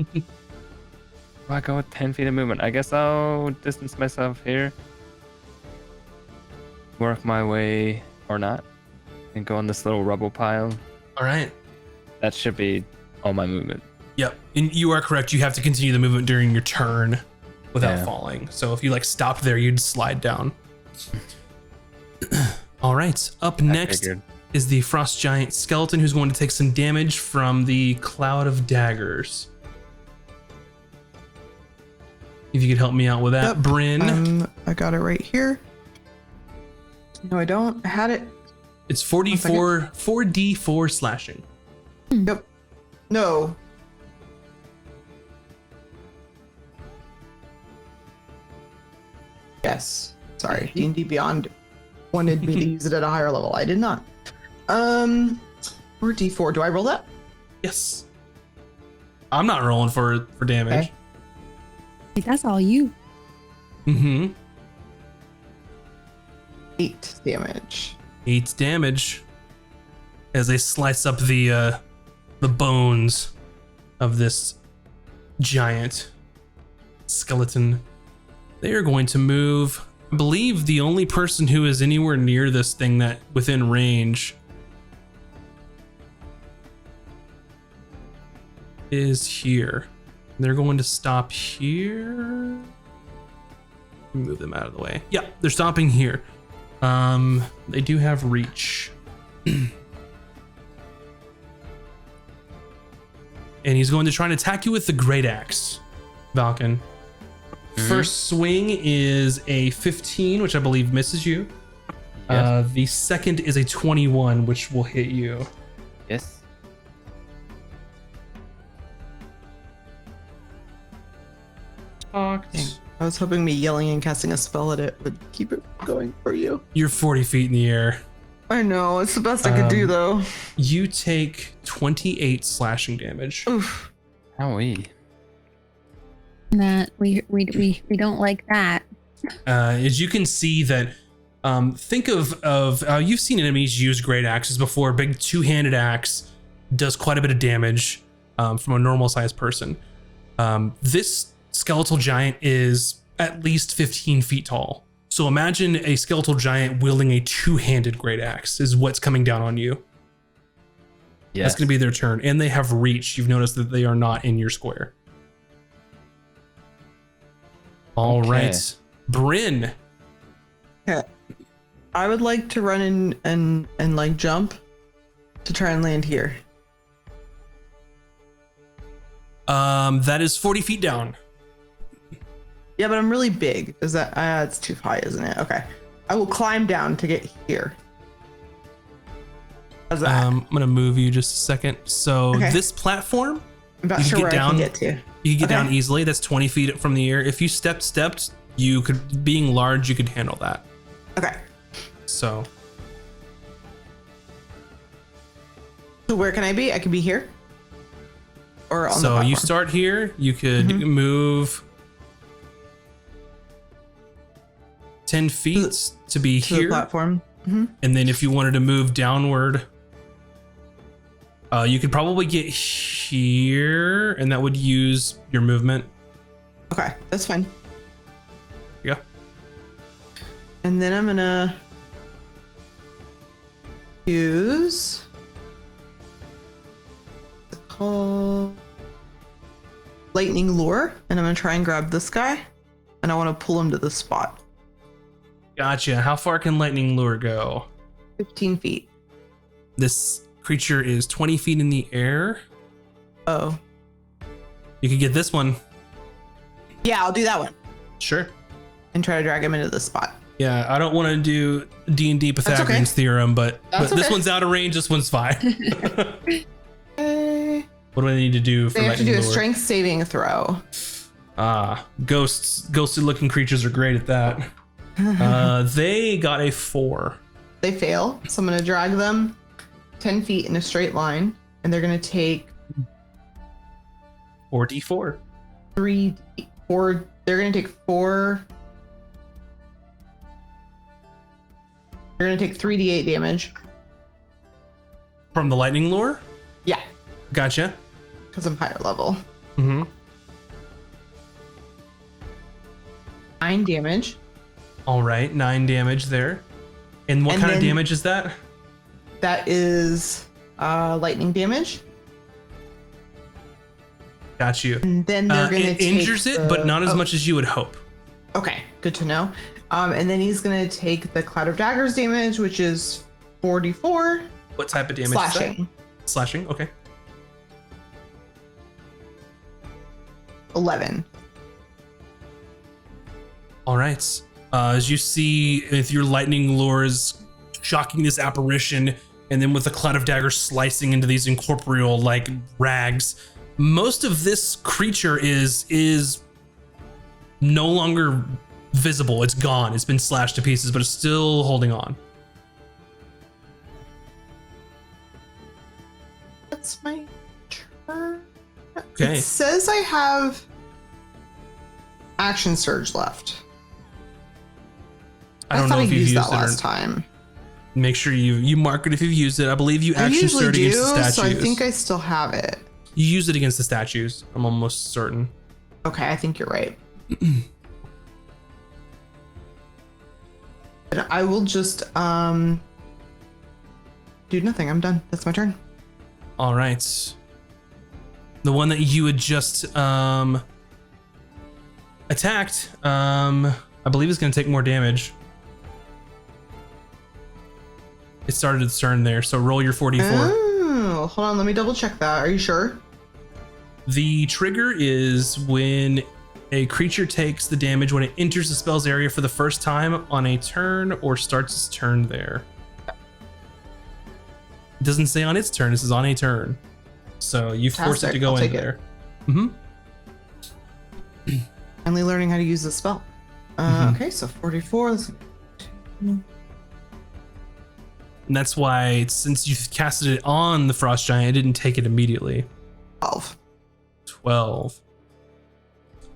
Do I go with 10 feet of movement? I guess I'll distance myself here. Work my way, or not. And go on this little rubble pile. All right. That should be all my movement. Yep. And you are correct. You have to continue the movement during your turn without Yeah. falling. So if you like stopped there, you'd slide down. All right. Up next figured. is the frost giant skeleton, who's going to take some damage from the cloud of daggers. If you could help me out with that, Yep. Bryn. I got it right here. No, I don't. I had it. It's 4d4 slashing. Yep. No. Yes. Sorry. D&D Beyond wanted me to use it at a higher level. I did not. Or D4. Do I roll that? Yes. I'm not rolling for damage. Okay. That's all you. Mm-hmm. 8 damage. 8 damage as they slice up the bones of this giant skeleton. They are going to move. I believe the only person who is anywhere near this thing that within range is here. They're going to stop here. Move them out of the way. Yeah, they're stopping here. They do have reach. And he's going to try and attack you with the great axe, Valken. First swing is a 15, which I believe misses you. Yes. The second is a 21, which will hit you. Yes. I was hoping me yelling and casting a spell at it would keep it going for you. You're 40 feet in the air. I know. It's the best I could do, though. You take 28 slashing damage. Oof. Owie. That we don't like that. As you can see that, think of you've seen enemies use great axes before. A big two-handed axe does quite a bit of damage from a normal sized person. This skeletal giant is at least 15 feet tall. So imagine a skeletal giant wielding a two-handed great axe is what's coming down on you. Yes. That's going to be their turn. And they have reach. You've noticed that they are not in your square. All Okay. right. Bryn. Yeah. I would like to run in and like jump to try and land here. That is 40 feet down. Yeah, but I'm really big. Is that it's too high, isn't it? Okay. I will climb down to get here. How's that? I'm going to move you just a second. So Okay. this platform, I'm not you sure get where I down- can get to. you can get Okay. down easily. That's 20 feet from the air. If you stepped, you could, being large, you could handle that. Okay. So So where can I be? I can be here? Or on the so you platform? start here, you could Mhm. move 10 feet to be to the here. platform. Mm-hmm. And then if you wanted to move downward, you could probably get here, and that would use your movement. Okay, that's fine. Yeah. And then I'm gonna use what's it called? Lightning Lure, and I'm gonna try and grab this guy, and I want to pull him to the spot. Gotcha. How far can lightning lure go? 15 feet. This creature is 20 feet in the air. Oh, You could get this one. yeah, I'll do that one Sure. and try to drag him into the spot. Yeah, I don't want to do D&D Pythagorean's theorem, but That's this okay. one's out of range. This one's fine. Okay. What do I need to do for They have to lightning do a lure? strength saving throw. Ghostly looking creatures are great at that. They got a 4. They fail, so I'm gonna drag them 10 feet in a straight line, and they're gonna take Or D4. 4. They're gonna take 4. They're gonna take 3d8 damage. From the lightning lure? Yeah, Gotcha. because I'm higher level. Mm-hmm. 9 damage. All right, 9 damage there. And what And kind of then- damage is that? That is lightning damage. Got you. And then they're gonna It take injures it, but not as much as you would hope. Okay, good to know. And then he's gonna take the Cloud of Daggers damage, which is 44 What type of damage is slashing. that? Slashing, okay. 11. All right. As you see, with your lightning lures shocking this apparition, and then with a cloud of daggers slicing into these incorporeal like rags. Most of this creature is no longer visible. It's gone. It's been slashed to pieces, but it's still holding on. That's my turn. Okay. It says I have action surge left. I don't know thought if I you've used used that it last or time. make sure you mark it if you've used it. I believe you I action usually surge do, against the statues. so I think I still have it. You use it against the statues. I'm almost certain. Okay, I think you're right. And I will just do nothing. I'm done. That's my turn. All right. The one that you had just attacked, I believe is going to take more damage. It started its turn there, so roll your 4d4. Oh, hold on. Let me double check that. Are you sure? The trigger is when a creature takes the damage when it enters the spell's area for the first time on a turn or starts its turn there. It doesn't say on its turn, this is on a turn. So you force it to go in there. Mm-hmm. Finally learning how to use the spell. Okay, so 44. And that's why, since you've casted it on the Frost Giant, it didn't take it immediately. 12.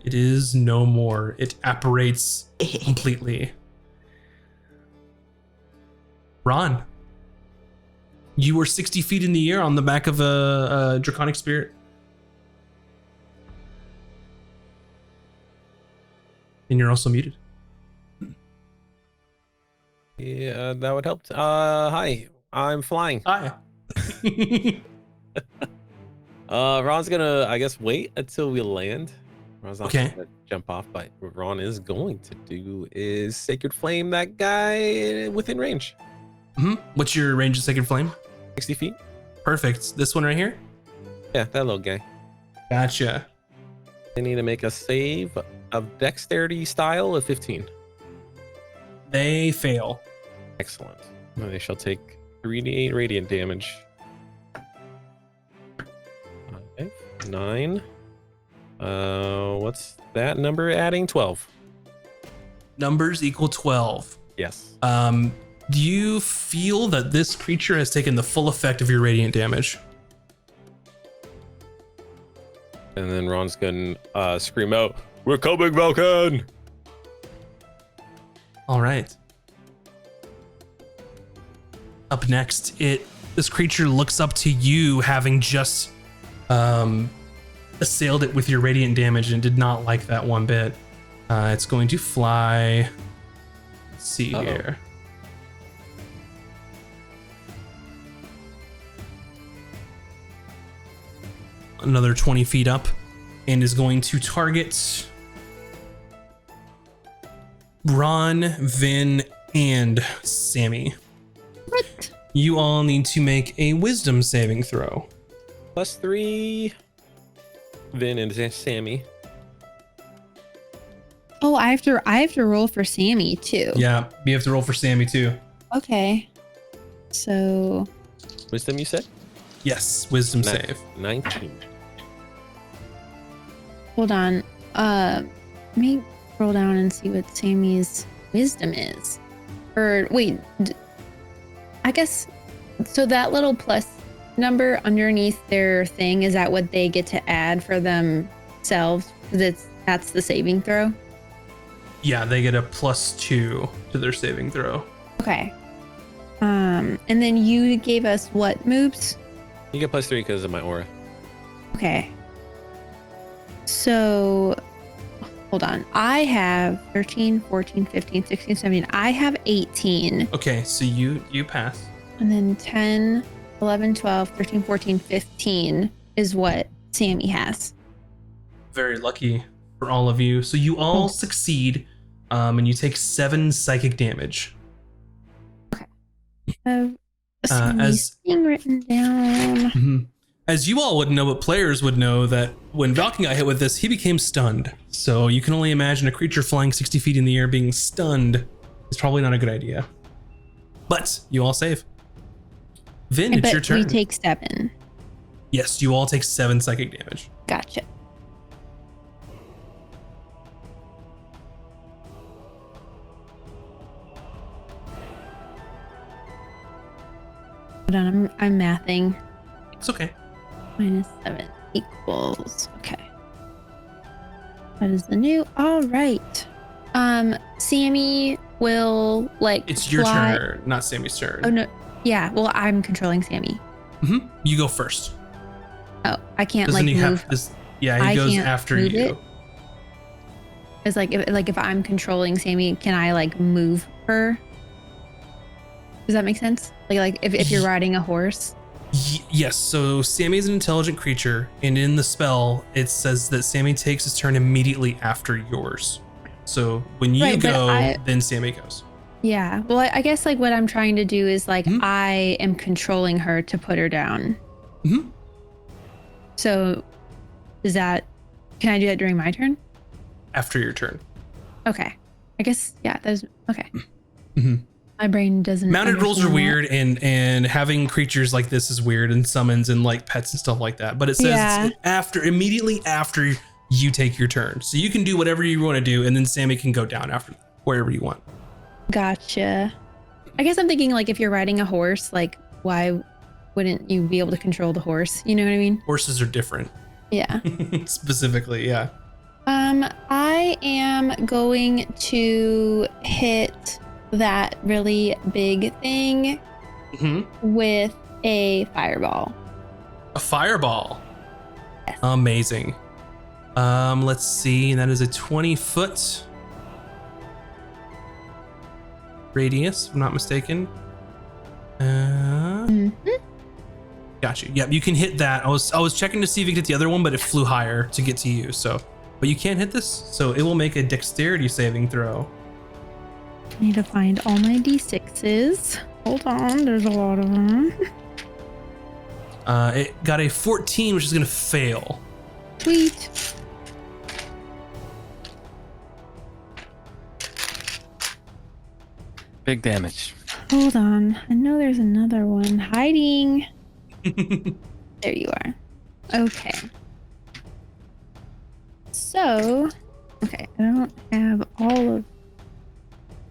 It is no more. It apparates completely. Ron, you were 60 feet in the air on the back of a draconic spirit. And you're also muted. Yeah, that would help. Hi, I'm flying. Hi. Ron's gonna, I guess, wait until we land. Ron's not Okay. gonna jump off, but what Ron is going to do is Sacred Flame that guy within range. What's your range of Sacred Flame? 60 feet. Perfect. This one right here? Yeah, that little guy. Gotcha. They need to make a save of dexterity style of 15. They fail. Excellent. They shall take 3d8 radiant damage. 5, 9. What's that number adding? 12. Numbers equal 12. Yes. Do you feel that this creature has taken the full effect of your radiant damage? And then Ron's gonna scream out, "We're coming, Vulcan!" All right. Up next, this creature looks up to you, having just assailed it with your radiant damage, and did not like that one bit. It's going to fly. Let's see here. Another 20 feet up, and is going to target Ron, Vin, and Sammy. What? You all need to make a wisdom saving throw. +3. Vin and Sammy. Oh, I have to roll for Sammy too. Yeah, you have to roll for Sammy too. Okay. So Wisdom, you said? Yes, wisdom Nice. save. 19. hold on. Let me scroll down and see what Sammy's wisdom is. Or wait, I guess so. That little plus number underneath their thing, is that what they get to add for themselves? That's the saving throw. Yeah, they get a +2 to their saving throw. Okay. And then you gave us what moves? You get +3 because of my aura. Okay. So, hold on. I have 13, 14, 15, 16, 17. I have 18. Okay, so you pass. And then 10, 11, 12, 13, 14, 15 is what Sammy has. Very lucky for all of you. So you all succeed, and you take 7 psychic damage. Sammy's being written down. As you all would know, but players would know that when Valken got hit with this, he became stunned. So you can only imagine a creature flying 60 feet in the air being stunned is probably not a good idea. But you all save. Vin, it's your But turn. we take 7. Yes, you all take 7 psychic damage. Gotcha. Hold on, I'm mathing. It's okay. -7 equals. Okay. That is the new. All right. Sammy will like. It's your fly- turn, not Sammy's turn. Oh no. Yeah. Well, I'm controlling Sammy. You go first. Oh, I can't Doesn't like he move. have this? Yeah, he I goes can't after move you. it? It's like if I'm controlling Sammy, can I like move her? Does that make sense? Like if you're riding a horse. Yes, so Sammy is an intelligent creature, and in the spell, it says that Sammy takes his turn immediately after yours. So when you Right, but go, then Sammy goes. Yeah. Well, I guess like what I'm trying to do is like I am controlling her to put her down. Mm-hmm. So is that, can I do that during my turn? After your turn. Okay. I guess, yeah, that's okay. Mm-hmm. My brain doesn't. Mounted rules are understand that. weird, and having creatures like this is weird, and summons and like pets and stuff like that. But it says Yeah. immediately after you take your turn. So you can do whatever you want to do, and then Sammy can go down after wherever you want. Gotcha. I guess I'm thinking like if you're riding a horse, like why wouldn't you be able to control the horse? You know what I mean? Horses are different. Yeah. Specifically, yeah. I am going to hit that really big thing with a fireball. A fireball. Yes. Amazing. Let's see. That is a 20-foot radius, if I'm not mistaken. Got you. Yep, you can hit that. I was checking to see if you could hit the other one, but it flew higher to get to you. So, but you can't hit this, so it will make a dexterity saving throw. I need to find all my d6s. Hold on, there's a lot of them. It got a 14, which is gonna fail. Sweet. Big damage. Hold on. I know there's another one hiding. There you are. Okay. So, okay, I don't have all of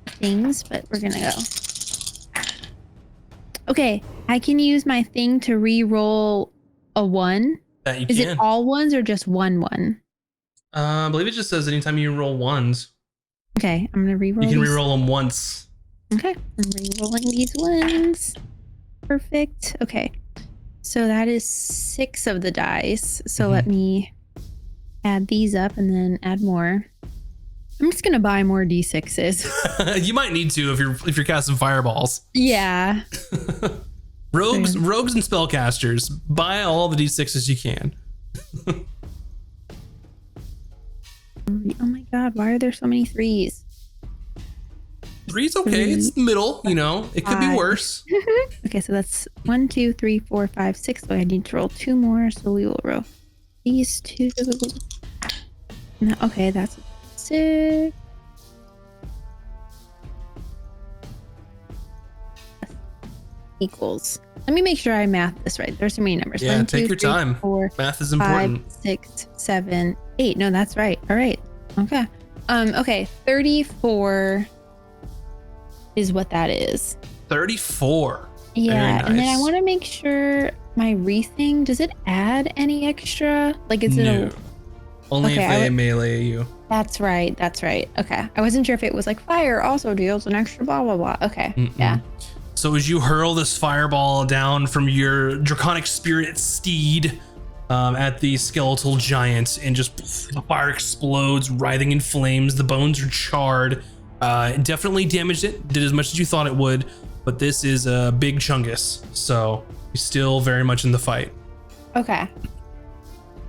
the things, but we're gonna go. Okay, I can use my thing to re-roll a 1. That you Is can. it all ones or just 1? I believe it just says anytime you roll ones, Okay, I'm gonna re-roll. you can these. re-roll them once. Okay, I'm re-rolling these ones. Perfect. Okay, so that is 6 of the dice. So let me add these up and then add more. I'm just gonna buy more d6s. You might need to if you're casting fireballs. Yeah. Rogues and spellcasters, buy all the d6s you can. Oh my god, why are there so many 3s? 3's okay. It's middle, you know. It could be 5. worse. Okay, so that's 1, 2, 3, 4, 5, 6. So I need to roll 2 more. So we will roll these 2. No, okay, that's 6. Equals. Let me make sure I math this right. There's so many numbers. Yeah, 1, take 2, your 3, time. 4, Math is 5, important. 6, 7, 8. No, that's right. All right. Okay. Okay. 34 is what that is. 34. Yeah, Very and then I nice. want to make sure my wreath thing, does it add any extra? Like, is it No. a... Only Okay, if I they would- melee you. That's right. That's right. Okay. I wasn't sure if it was like fire also deals an extra blah, blah, blah. Okay. Mm-mm. Yeah. So as you hurl this fireball down from your draconic spirit steed at the skeletal giant, and just the fire explodes, writhing in flames. The bones are charred. It definitely damaged it. Did as much as you thought it would, but this is a big chungus, so you're still very much in the fight. Okay.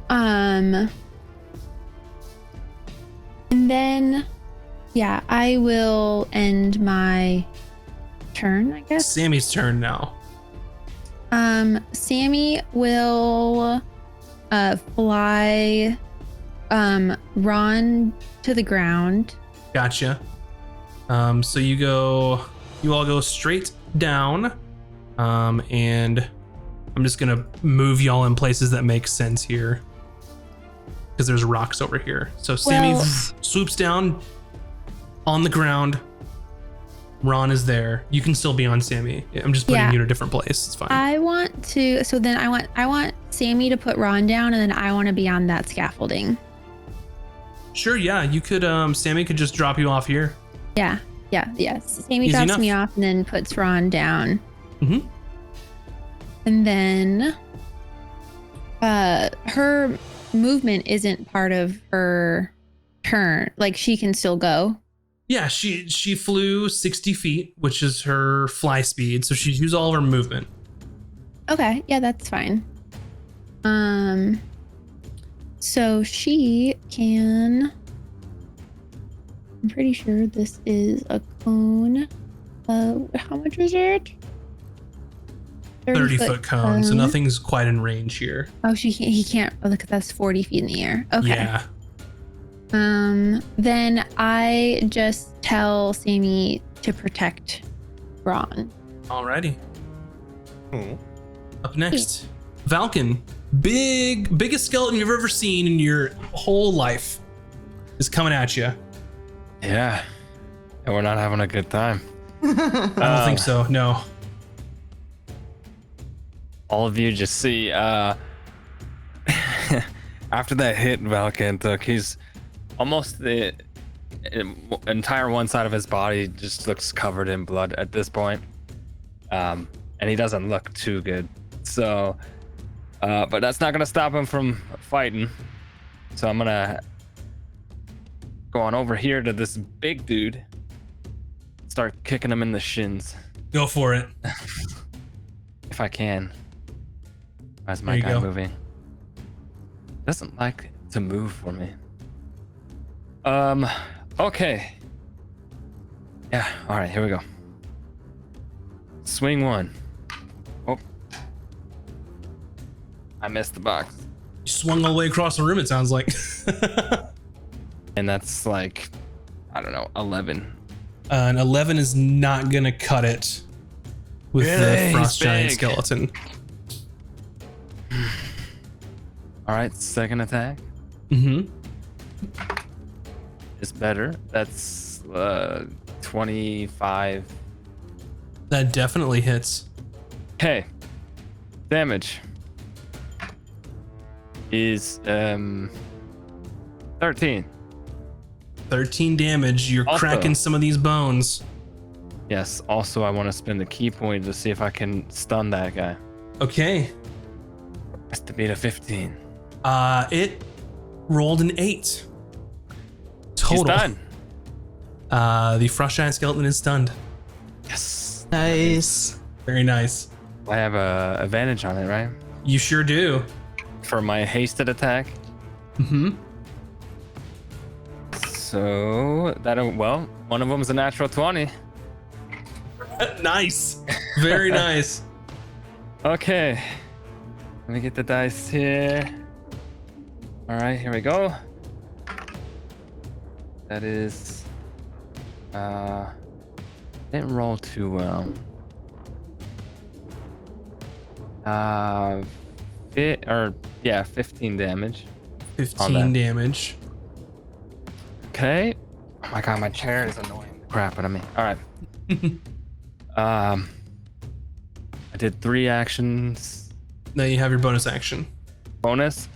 And then, yeah, I will end my turn, I guess. Sammy's turn now. Sammy will fly Ron to the ground. Gotcha. So you all go straight down. And I'm just gonna move y'all in places that make sense here, because there's rocks over here. So Sammy swoops down on the ground. Ron is there. You can still be on Sammy. I'm just putting you in a different place. It's fine. I want to. So then I want Sammy to put Ron down, and then I want to be on that scaffolding. Sure. Yeah. You could. Sammy could just drop you off here. Yeah. Sammy Easy drops enough. me off and then puts Ron down. Mm-hmm. And then, her movement isn't part of her turn. Like, she can still go. Yeah, she flew 60 feet, which is her fly speed, so she's used all of her movement. Okay, yeah, that's fine. So she can. I'm pretty sure this is a cone. How much is it? 30-foot cone, so nothing's quite in range here. Oh, he can't. Oh, look, that's 40 feet in the air. Okay. Yeah. Then I just tell Sammy to protect Ron. Alrighty. Hmm. Up next, Valken. Biggest skeleton you've ever seen in your whole life is coming at you. Yeah. And we're not having a good time. I don't think so. No. All of you just see after that hit Valken took, he's almost the entire one side of his body just looks covered in blood at this point. And he doesn't look too good. So but that's not gonna stop him from fighting. So I'm gonna go on over here to this big dude, start kicking him in the shins Go for it. if I can. Why's my There you guy go. moving? Doesn't like to move for me. Okay. Yeah, all right, here we go. Swing one. Oh. I missed the box. You swung all the way across the room, it sounds like. And that's like, I don't know, 11. An 11 is not going to cut it with Really? the frost He's giant big. skeleton. All right, second attack Mm-hmm. is better. That's 25. That definitely hits. Okay. Damage is 13. 13 damage. You're Also- cracking some of these bones. Yes, also I want to spend a key point to see if I can stun that guy. Okay. Has to beat a 15. It rolled an 8. Total. He's done. The frost giant skeleton is stunned. Yes. Nice. Very nice. I have a advantage on it, right? You sure do. For my hasted attack. Mm-hmm. So well, one of them is a natural 20. Nice. Very nice. Okay. Let me get the dice here. All right, here we go. That is didn't roll too well. 15 damage. 15 damage. Okay. Oh my god, my chair is annoying the crap out of me. All right. I did 3 actions. Now you have your bonus action. Bonus.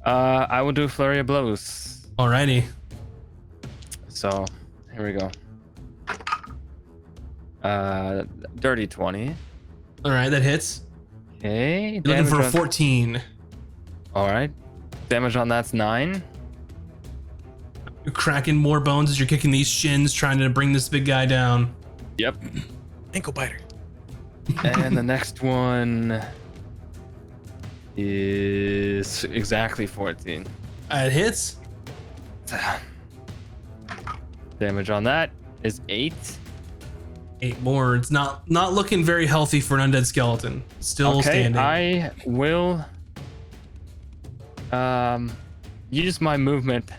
I will do flurry of blows. Alrighty. So here we go. Dirty 20. Alright, that hits. Okay. You're looking for a on- 14. All right. Damage on that's 9. You're cracking more bones as you're kicking these shins, trying to bring this big guy down. Yep. Ankle biter. And the next one is exactly 14. It hits. Damage on that is 8. 8 more. It's not looking very healthy for an undead skeleton. Still Okay, standing. I will use my movement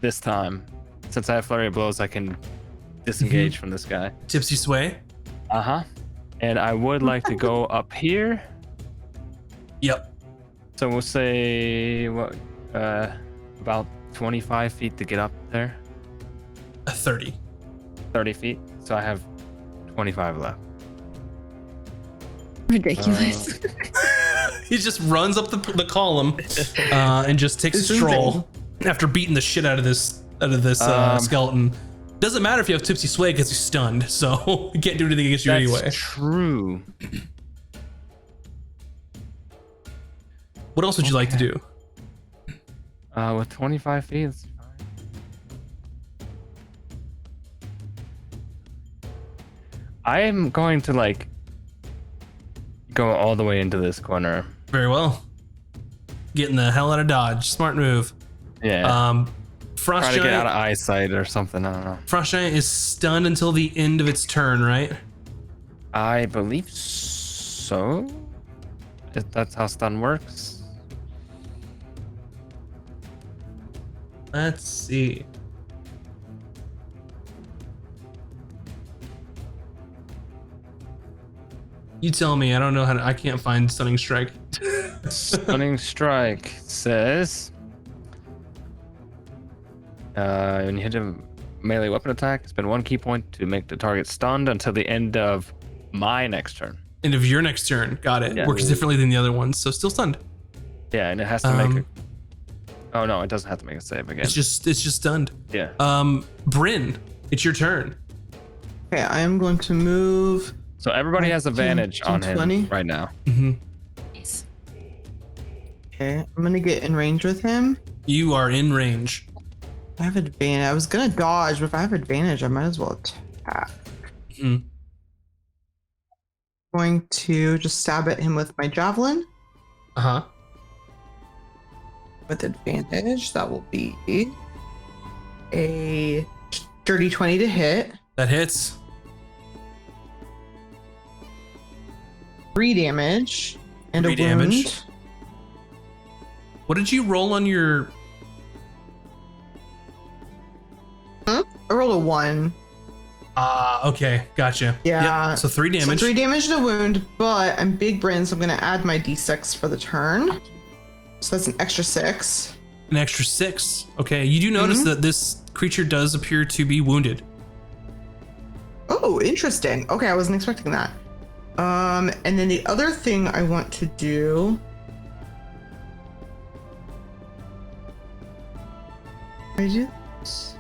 this time. Since I have flurry of blows, I can disengage from this guy. Tipsy sway. Uh-huh. And I would like to go up here. Yep. So we'll say what about 25 feet to get up there. 30. 30 feet. So I have 25 left. Ridiculous. He just runs up the column and just takes a This is stroll after beating the shit out of this skeleton. Doesn't matter if you have tipsy sway because he's stunned, so he can't do anything against you That's anyway. true. What else would you like to do? With 25 feet, it's fine. I am going to like go all the way into this corner. Very well. Getting the hell out of Dodge. Smart move. Yeah. Frost Try to get out Giant, of eyesight or something. I don't know. Frost Giant is stunned until the end of its turn, right? I believe so. If that's how stun works. Let's see. You tell me. I don't know how to. I can't find Stunning Strike. Stunning strike says when you hit a melee weapon attack, spend 1 key point to make the target stunned until the end of my next turn. End of your next turn. Got it. Yeah. Works differently than the other ones, so still stunned. Yeah, and it has to make a. Oh no, it doesn't have to make a save again. It's just stunned. Yeah. Bryn, it's your turn. Okay, I am going to move. So everybody has advantage on 20. him right now. Mm-hmm. Nice. Okay, I'm gonna get in range with him. You are in range. I have advantage. I was gonna dodge, but if I have advantage, I might as well attack. Mhm. Going to just stab at him with my javelin Uh-huh. with advantage. That will be a dirty 20 to hit. That hits. 3 damage and 3 a damage. wound. What did you roll on your... I rolled a 1. Okay. Gotcha. Yeah. Yep. So 3 So damage. 3 damage and a wound, but I'm big Bryn, so I'm gonna add my d6 for the turn. So that's an extra 6. An extra 6. Okay. You do notice that this creature does appear to be wounded. Oh, interesting. Okay, I wasn't expecting that. And then the other thing I want to do. I do this.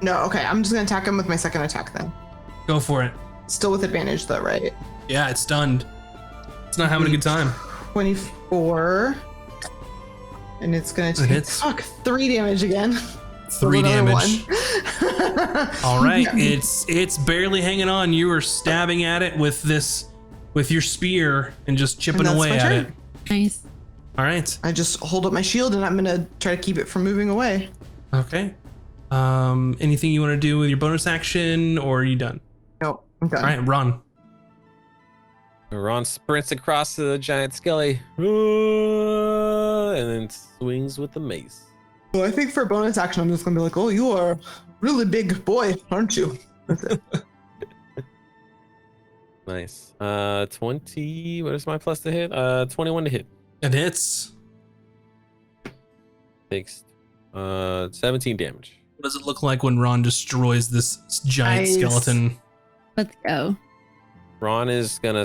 No, okay, I'm just gonna attack him with my second attack then. Go for it. Still with advantage though, right? Yeah, it's stunned. It's not having a good time. 24. And it's gonna take hits. 3 damage again. 3 Another damage. one. All right. It's barely hanging on. You are stabbing at it with your spear and just chipping And that's away my at turn. it. Nice. All right. I just hold up my shield and I'm gonna try to keep it from moving away. Okay. Anything you want to do with your bonus action, or are you done? No, I'm done. All right, Ron. Ron sprints across to the giant skelly and then swings with the mace. Well, I think for bonus action, I'm just gonna be like, "Oh, you are a really big boy, aren't you?" That's it. Nice. 20. What is my plus to hit? 21 to hit. It hits. Takes 17 damage. What does it look like when Ron destroys this giant Nice. skeleton? Let's go. Ron is gonna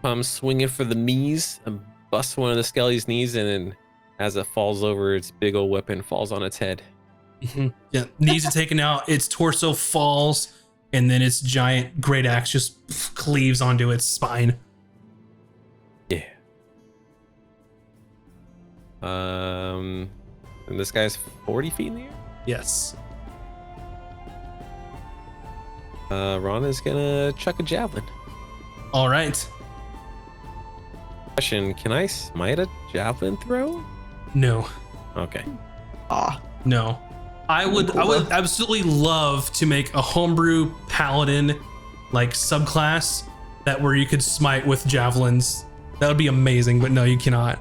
come swinging for the knees and bust one of the skelly's knees, and then as it falls over, its big old weapon falls on its head. Yeah, knees are taken out. Its torso falls, and then its giant great axe just cleaves onto its spine. Yeah. And this guy's 40 feet in the air. Yes. Ron is gonna chuck a javelin. All right. Question: can I smite a javelin throw? No. Okay. No. I would absolutely love to make a homebrew paladin like subclass that where you could smite with javelins. That would be amazing, but no, you cannot.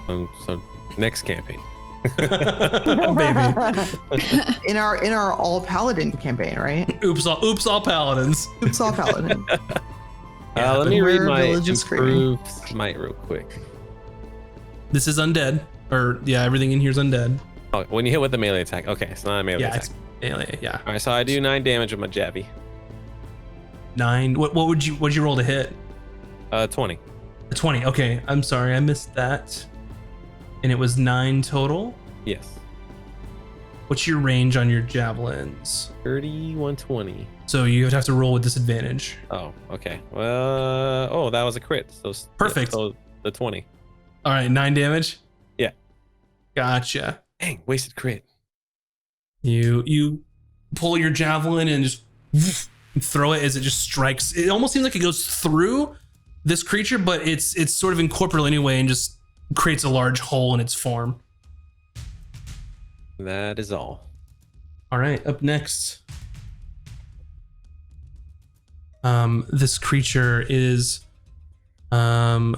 So next campaign. Baby. in our all paladin campaign, right? Oops, all paladins. Oops, all paladin. Let me read Where my Village is screaming. improved smite real quick. This is undead. Or, yeah, everything in here is undead. Oh, when you hit with the melee attack. Okay, it's not a melee Yeah, attack. it's melee, yeah. All right, so I do 9 damage with my Javi. 9. What'd you roll to hit? 20. A 20. Okay, I'm sorry, I missed that. And it was 9 total. Yes. What's your range on your javelins? 3120. So you have to roll with disadvantage. Oh, okay. Well, that was a crit. So Perfect. So the 20. All right, 9 damage. Yeah. Gotcha. Dang, wasted crit. You pull your javelin and just throw it as it just strikes. It almost seems like it goes through this creature, but it's sort of incorporeal anyway and just creates a large hole in its form. That is all. All right, up next. This creature is it's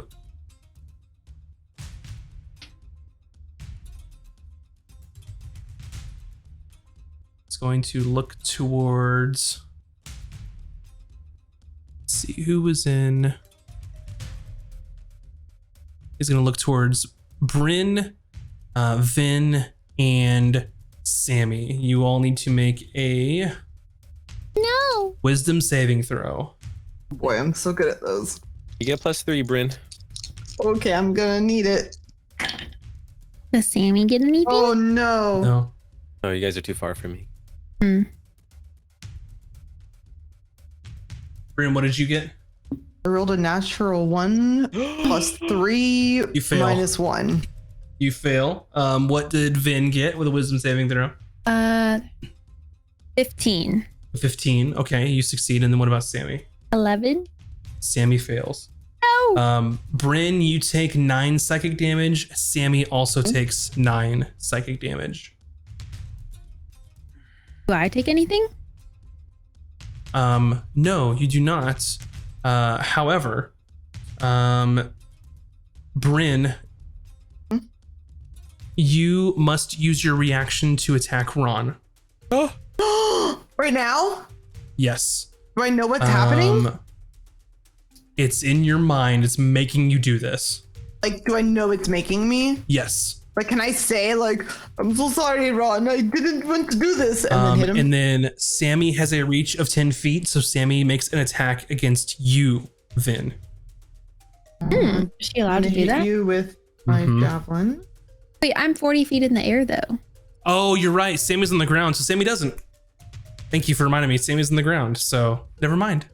going to look towards, let's see who was in. He's going to look towards Bryn, Vin, and Sammy. You all need to make a No. wisdom saving throw. Boy, I'm so good at those. You get +3, Bryn. Okay, I'm gonna need it. Does Sammy get anything? Oh no. No. Oh, you guys are too far from me. Bryn, what did you get? I rolled a natural 1 +3 You fail. -1. You fail. What did Vin get with a wisdom saving throw? 15. 15. Okay, you succeed. And then what about Sammy? 11. Sammy fails. No. Bryn, you take 9 psychic damage. Sammy also takes 9 psychic damage. Do I take anything? No, you do not. However, Bryn, you must use your reaction to attack Ron. Right now? Yes. Do I know what's happening? It's in your mind. It's making you do this. Like, do I know it's making me? Yes. Like, can I say, like, I'm so sorry, Ron, I didn't want to do this, and then hit him? And then Sammy has a reach of 10 feet, so Sammy makes an attack against you, Vin. Is she allowed to do hit that? you with my javelin. Wait, I'm 40 feet in the air though. Oh, you're right. Sammy's on the ground, so Sammy doesn't. Thank you for reminding me. Sammy's on the ground, so never mind.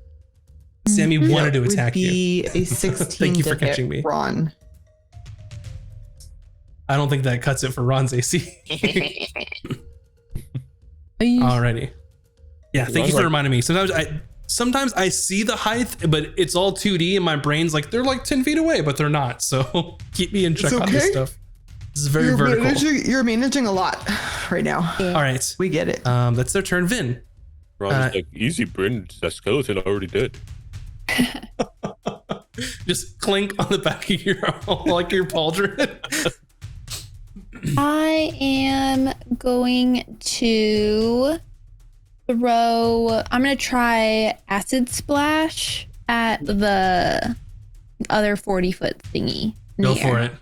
Sammy wanted to attack you. Be a 16 Thank you for to hit catching me. Ron. I don't think that cuts it for Ron's AC. Alrighty. Yeah, thank you for reminding me. Sometimes I see the height, but it's all 2D and my brain's like, they're like 10 feet away, but they're not. So keep me in check on this stuff. This is very vertical. You're managing a lot right now. Yeah. All right. We get it. That's their turn. Vin. Ron's like, easy, Bryn. That skeleton already did. Just clink on the back of your like your pauldron. I am going to I'm going to try acid splash at the other 40-foot thingy. Go for it.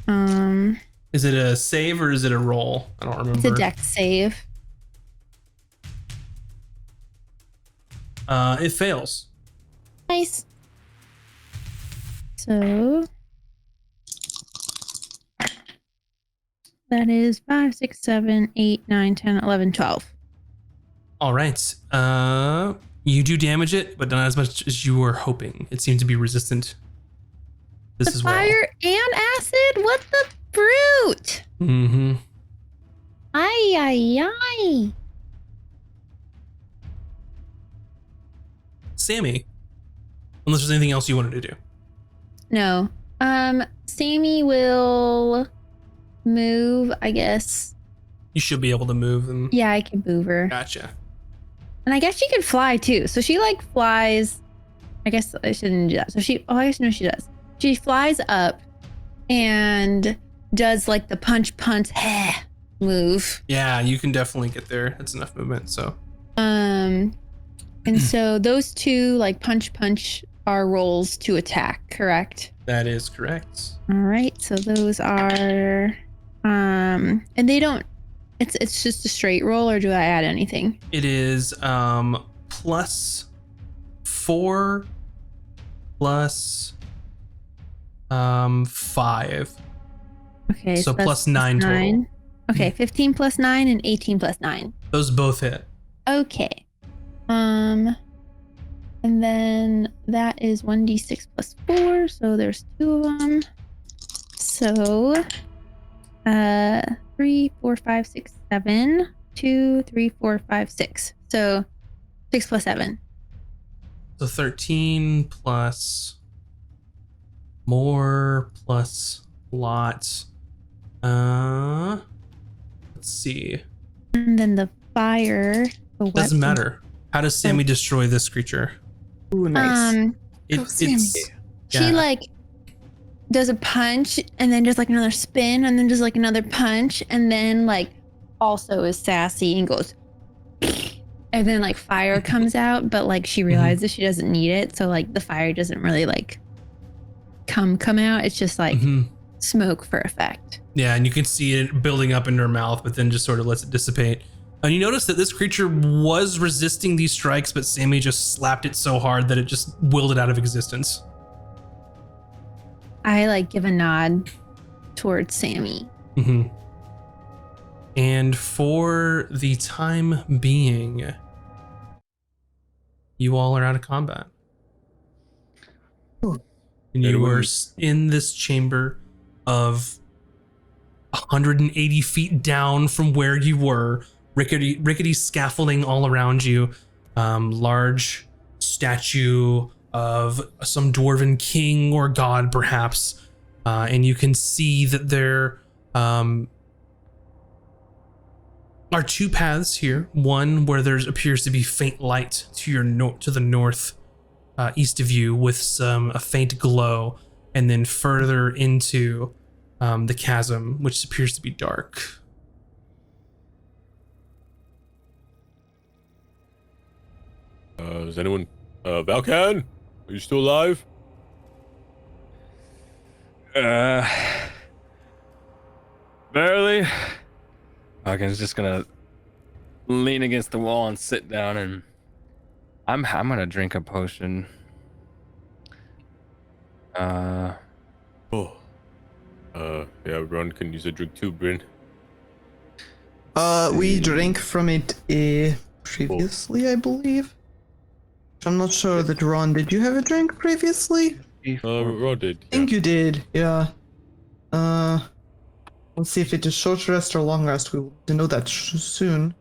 it. Is it a save or is it a roll? I don't remember. It's a dex save. It fails. Nice. So that is 5, 6, 7, 8, 9, 10, 11, 12. All right. You do damage it, but not as much as you were hoping. It seemed to be resistant. This is Fire and acid? What the fruit? Mm-hmm. Ay, ay, ay. Sammy, unless there's anything else you wanted to do. No. Sammy will move, I guess. You should be able to move them. Yeah, I can move her. Gotcha. And I guess she can fly too. So she like flies. I guess I shouldn't do that. So I guess no, she does. She flies up and does like the punch move. Yeah, you can definitely get there. That's enough movement. So And so those two like punch are rolls to attack, correct? that is correct. All right, so those are and they don't it's just a straight roll, or do I add anything? It is +4 plus 5. Okay, So that's plus 9 total. Okay, 15 plus 9 and 18 plus 9. Those both hit. Okay. And then that is 1d6 plus 4, so there's 2 of them. So 3, 4, 5, 6, 7. 2, 3, 4, 5, 6. So 6 plus 7. So 13 plus more plus lots. Let's see. And then the fire. The Doesn't weapon- matter. How does Sammy destroy this creature? Ooh, nice. It's She yeah. like does a punch and then does like another spin and then does like another punch and then like also is sassy and goes and then like fire comes out, but like she realizes she doesn't need it, so like the fire doesn't really like come out. It's just like Mhm. smoke for effect. Yeah, and you can see it building up in her mouth, but then just sort of lets it dissipate. And you notice that this creature was resisting these strikes, but Sammy just slapped it so hard that it just willed it out of existence. I like give a nod towards Sammy. Mm-hmm. And for the time being, you all are out of combat. And you are in this chamber of 180 feet down from where you were. Rickety scaffolding all around you. Large statue of some dwarven king or god, perhaps. And you can see that there are 2 paths here. One where there appears to be faint light to the north, east of you, with a faint glow, and then further into the chasm, which appears to be dark. Is anyone? Valkan, are you still alive? Barely. Falcon's just gonna lean against the wall and sit down, and I'm gonna drink a potion. Oh. Yeah, Ron can use a drink too, Bryn. We drank from it previously, I believe. I'm not sure that Ron, did you have a drink previously? Ron did. I think you did, yeah. Let's see if it is short rest or long rest. We will know that soon.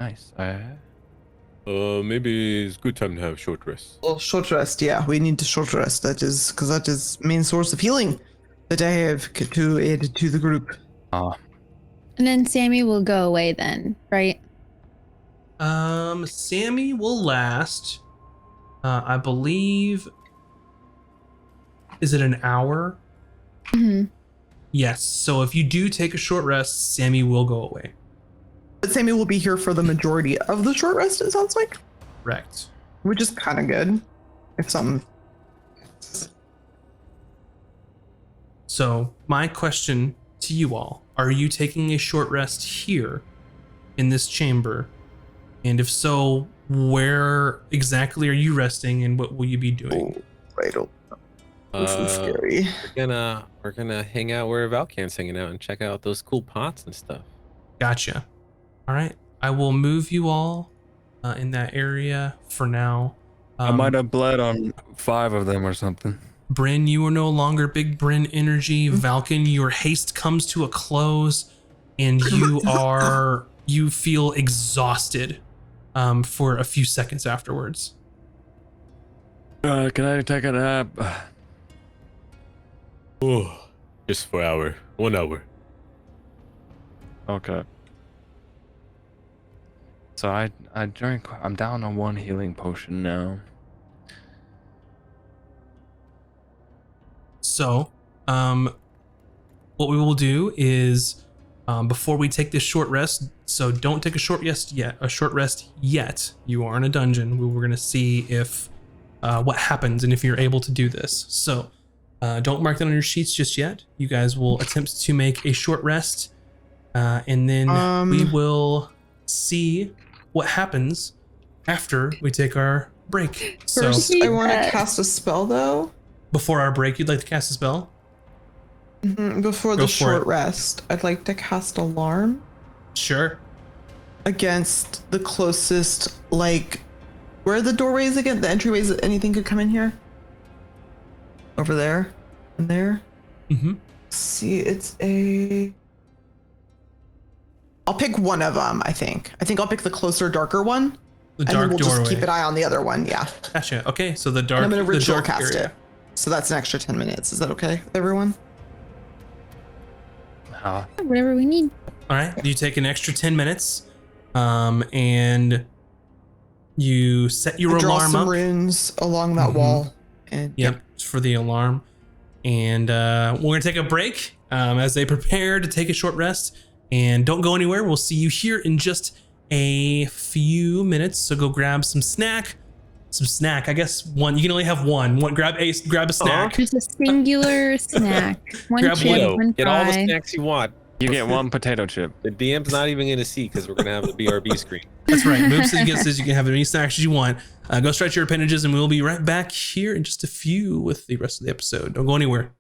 Nice. Maybe it's good time to have short rest. Well, short rest, yeah. We need to short rest. That is because that is main source of healing that I have to add to the group. Oh, And then Sammy will go away then, right? Sammy will last, I believe, is it an hour? Mm-hmm. Yes. So if you do take a short rest, Sammy will go away. But Sammy will be here for the majority of the short rest, it sounds like. Correct. Which is kind of good. If something. So my question to you all, are you taking a short rest here in this chamber? And if so, where exactly are you resting and what will you be doing? Oh, right. This is scary. We're gonna hang out where Valkan's hanging out and check out those cool pots and stuff. Gotcha. All right. I will move you all in that area for now. I might have bled on 5 of them or something. Bryn, you are no longer Big Bryn energy. Valken, your haste comes to a close and you feel exhausted for a few seconds afterwards. Can I take a nap? Oh, just for 1 hour. Okay. So I drank. I'm down on 1 healing potion now. So, what we will do is, before we take this short rest, so don't take a short rest yet. You are in a dungeon. We're going to see if what happens and if you're able to do this. So, don't mark that on your sheets just yet. You guys will attempt to make a short rest, and then we will see what happens after we take our break. First, So, I want to cast a spell though. before our break, you'd like to cast a spell? Before Go the for short it. rest, I'd like to cast Alarm Sure. against the closest, like, where are the doorways again? The entryways that anything could come in here? Over there? And there? Mm-hmm. See, it's a... I'll pick one of them, I think. I think I'll pick the closer, darker one. The And then dark we'll doorway. just keep an eye on the other one, yeah. Gotcha. Okay, so the dark. And I'm going to the ritual dark cast area. it. So that's an extra 10 minutes. Is that okay with everyone? Whatever we need. All right. You take an extra 10 minutes, and you set your I draw alarm some up. runes along that Mhm. wall. And Yep, for the alarm. And we're gonna take a break as they prepare to take a short rest. And don't go anywhere. We'll see you here in just a few minutes. So go grab some snack. I guess one. You can only have one. Grab a snack. Just a singular snack. One Grab chip, one. one Get all the fry. snacks you want. You get one potato chip. The DM's not even going to see because we're going to have the BRB screen. That's right. Moose says you can have as many snacks as you want. Go stretch your appendages, and we'll be right back here in just a few with the rest of the episode. Don't go anywhere.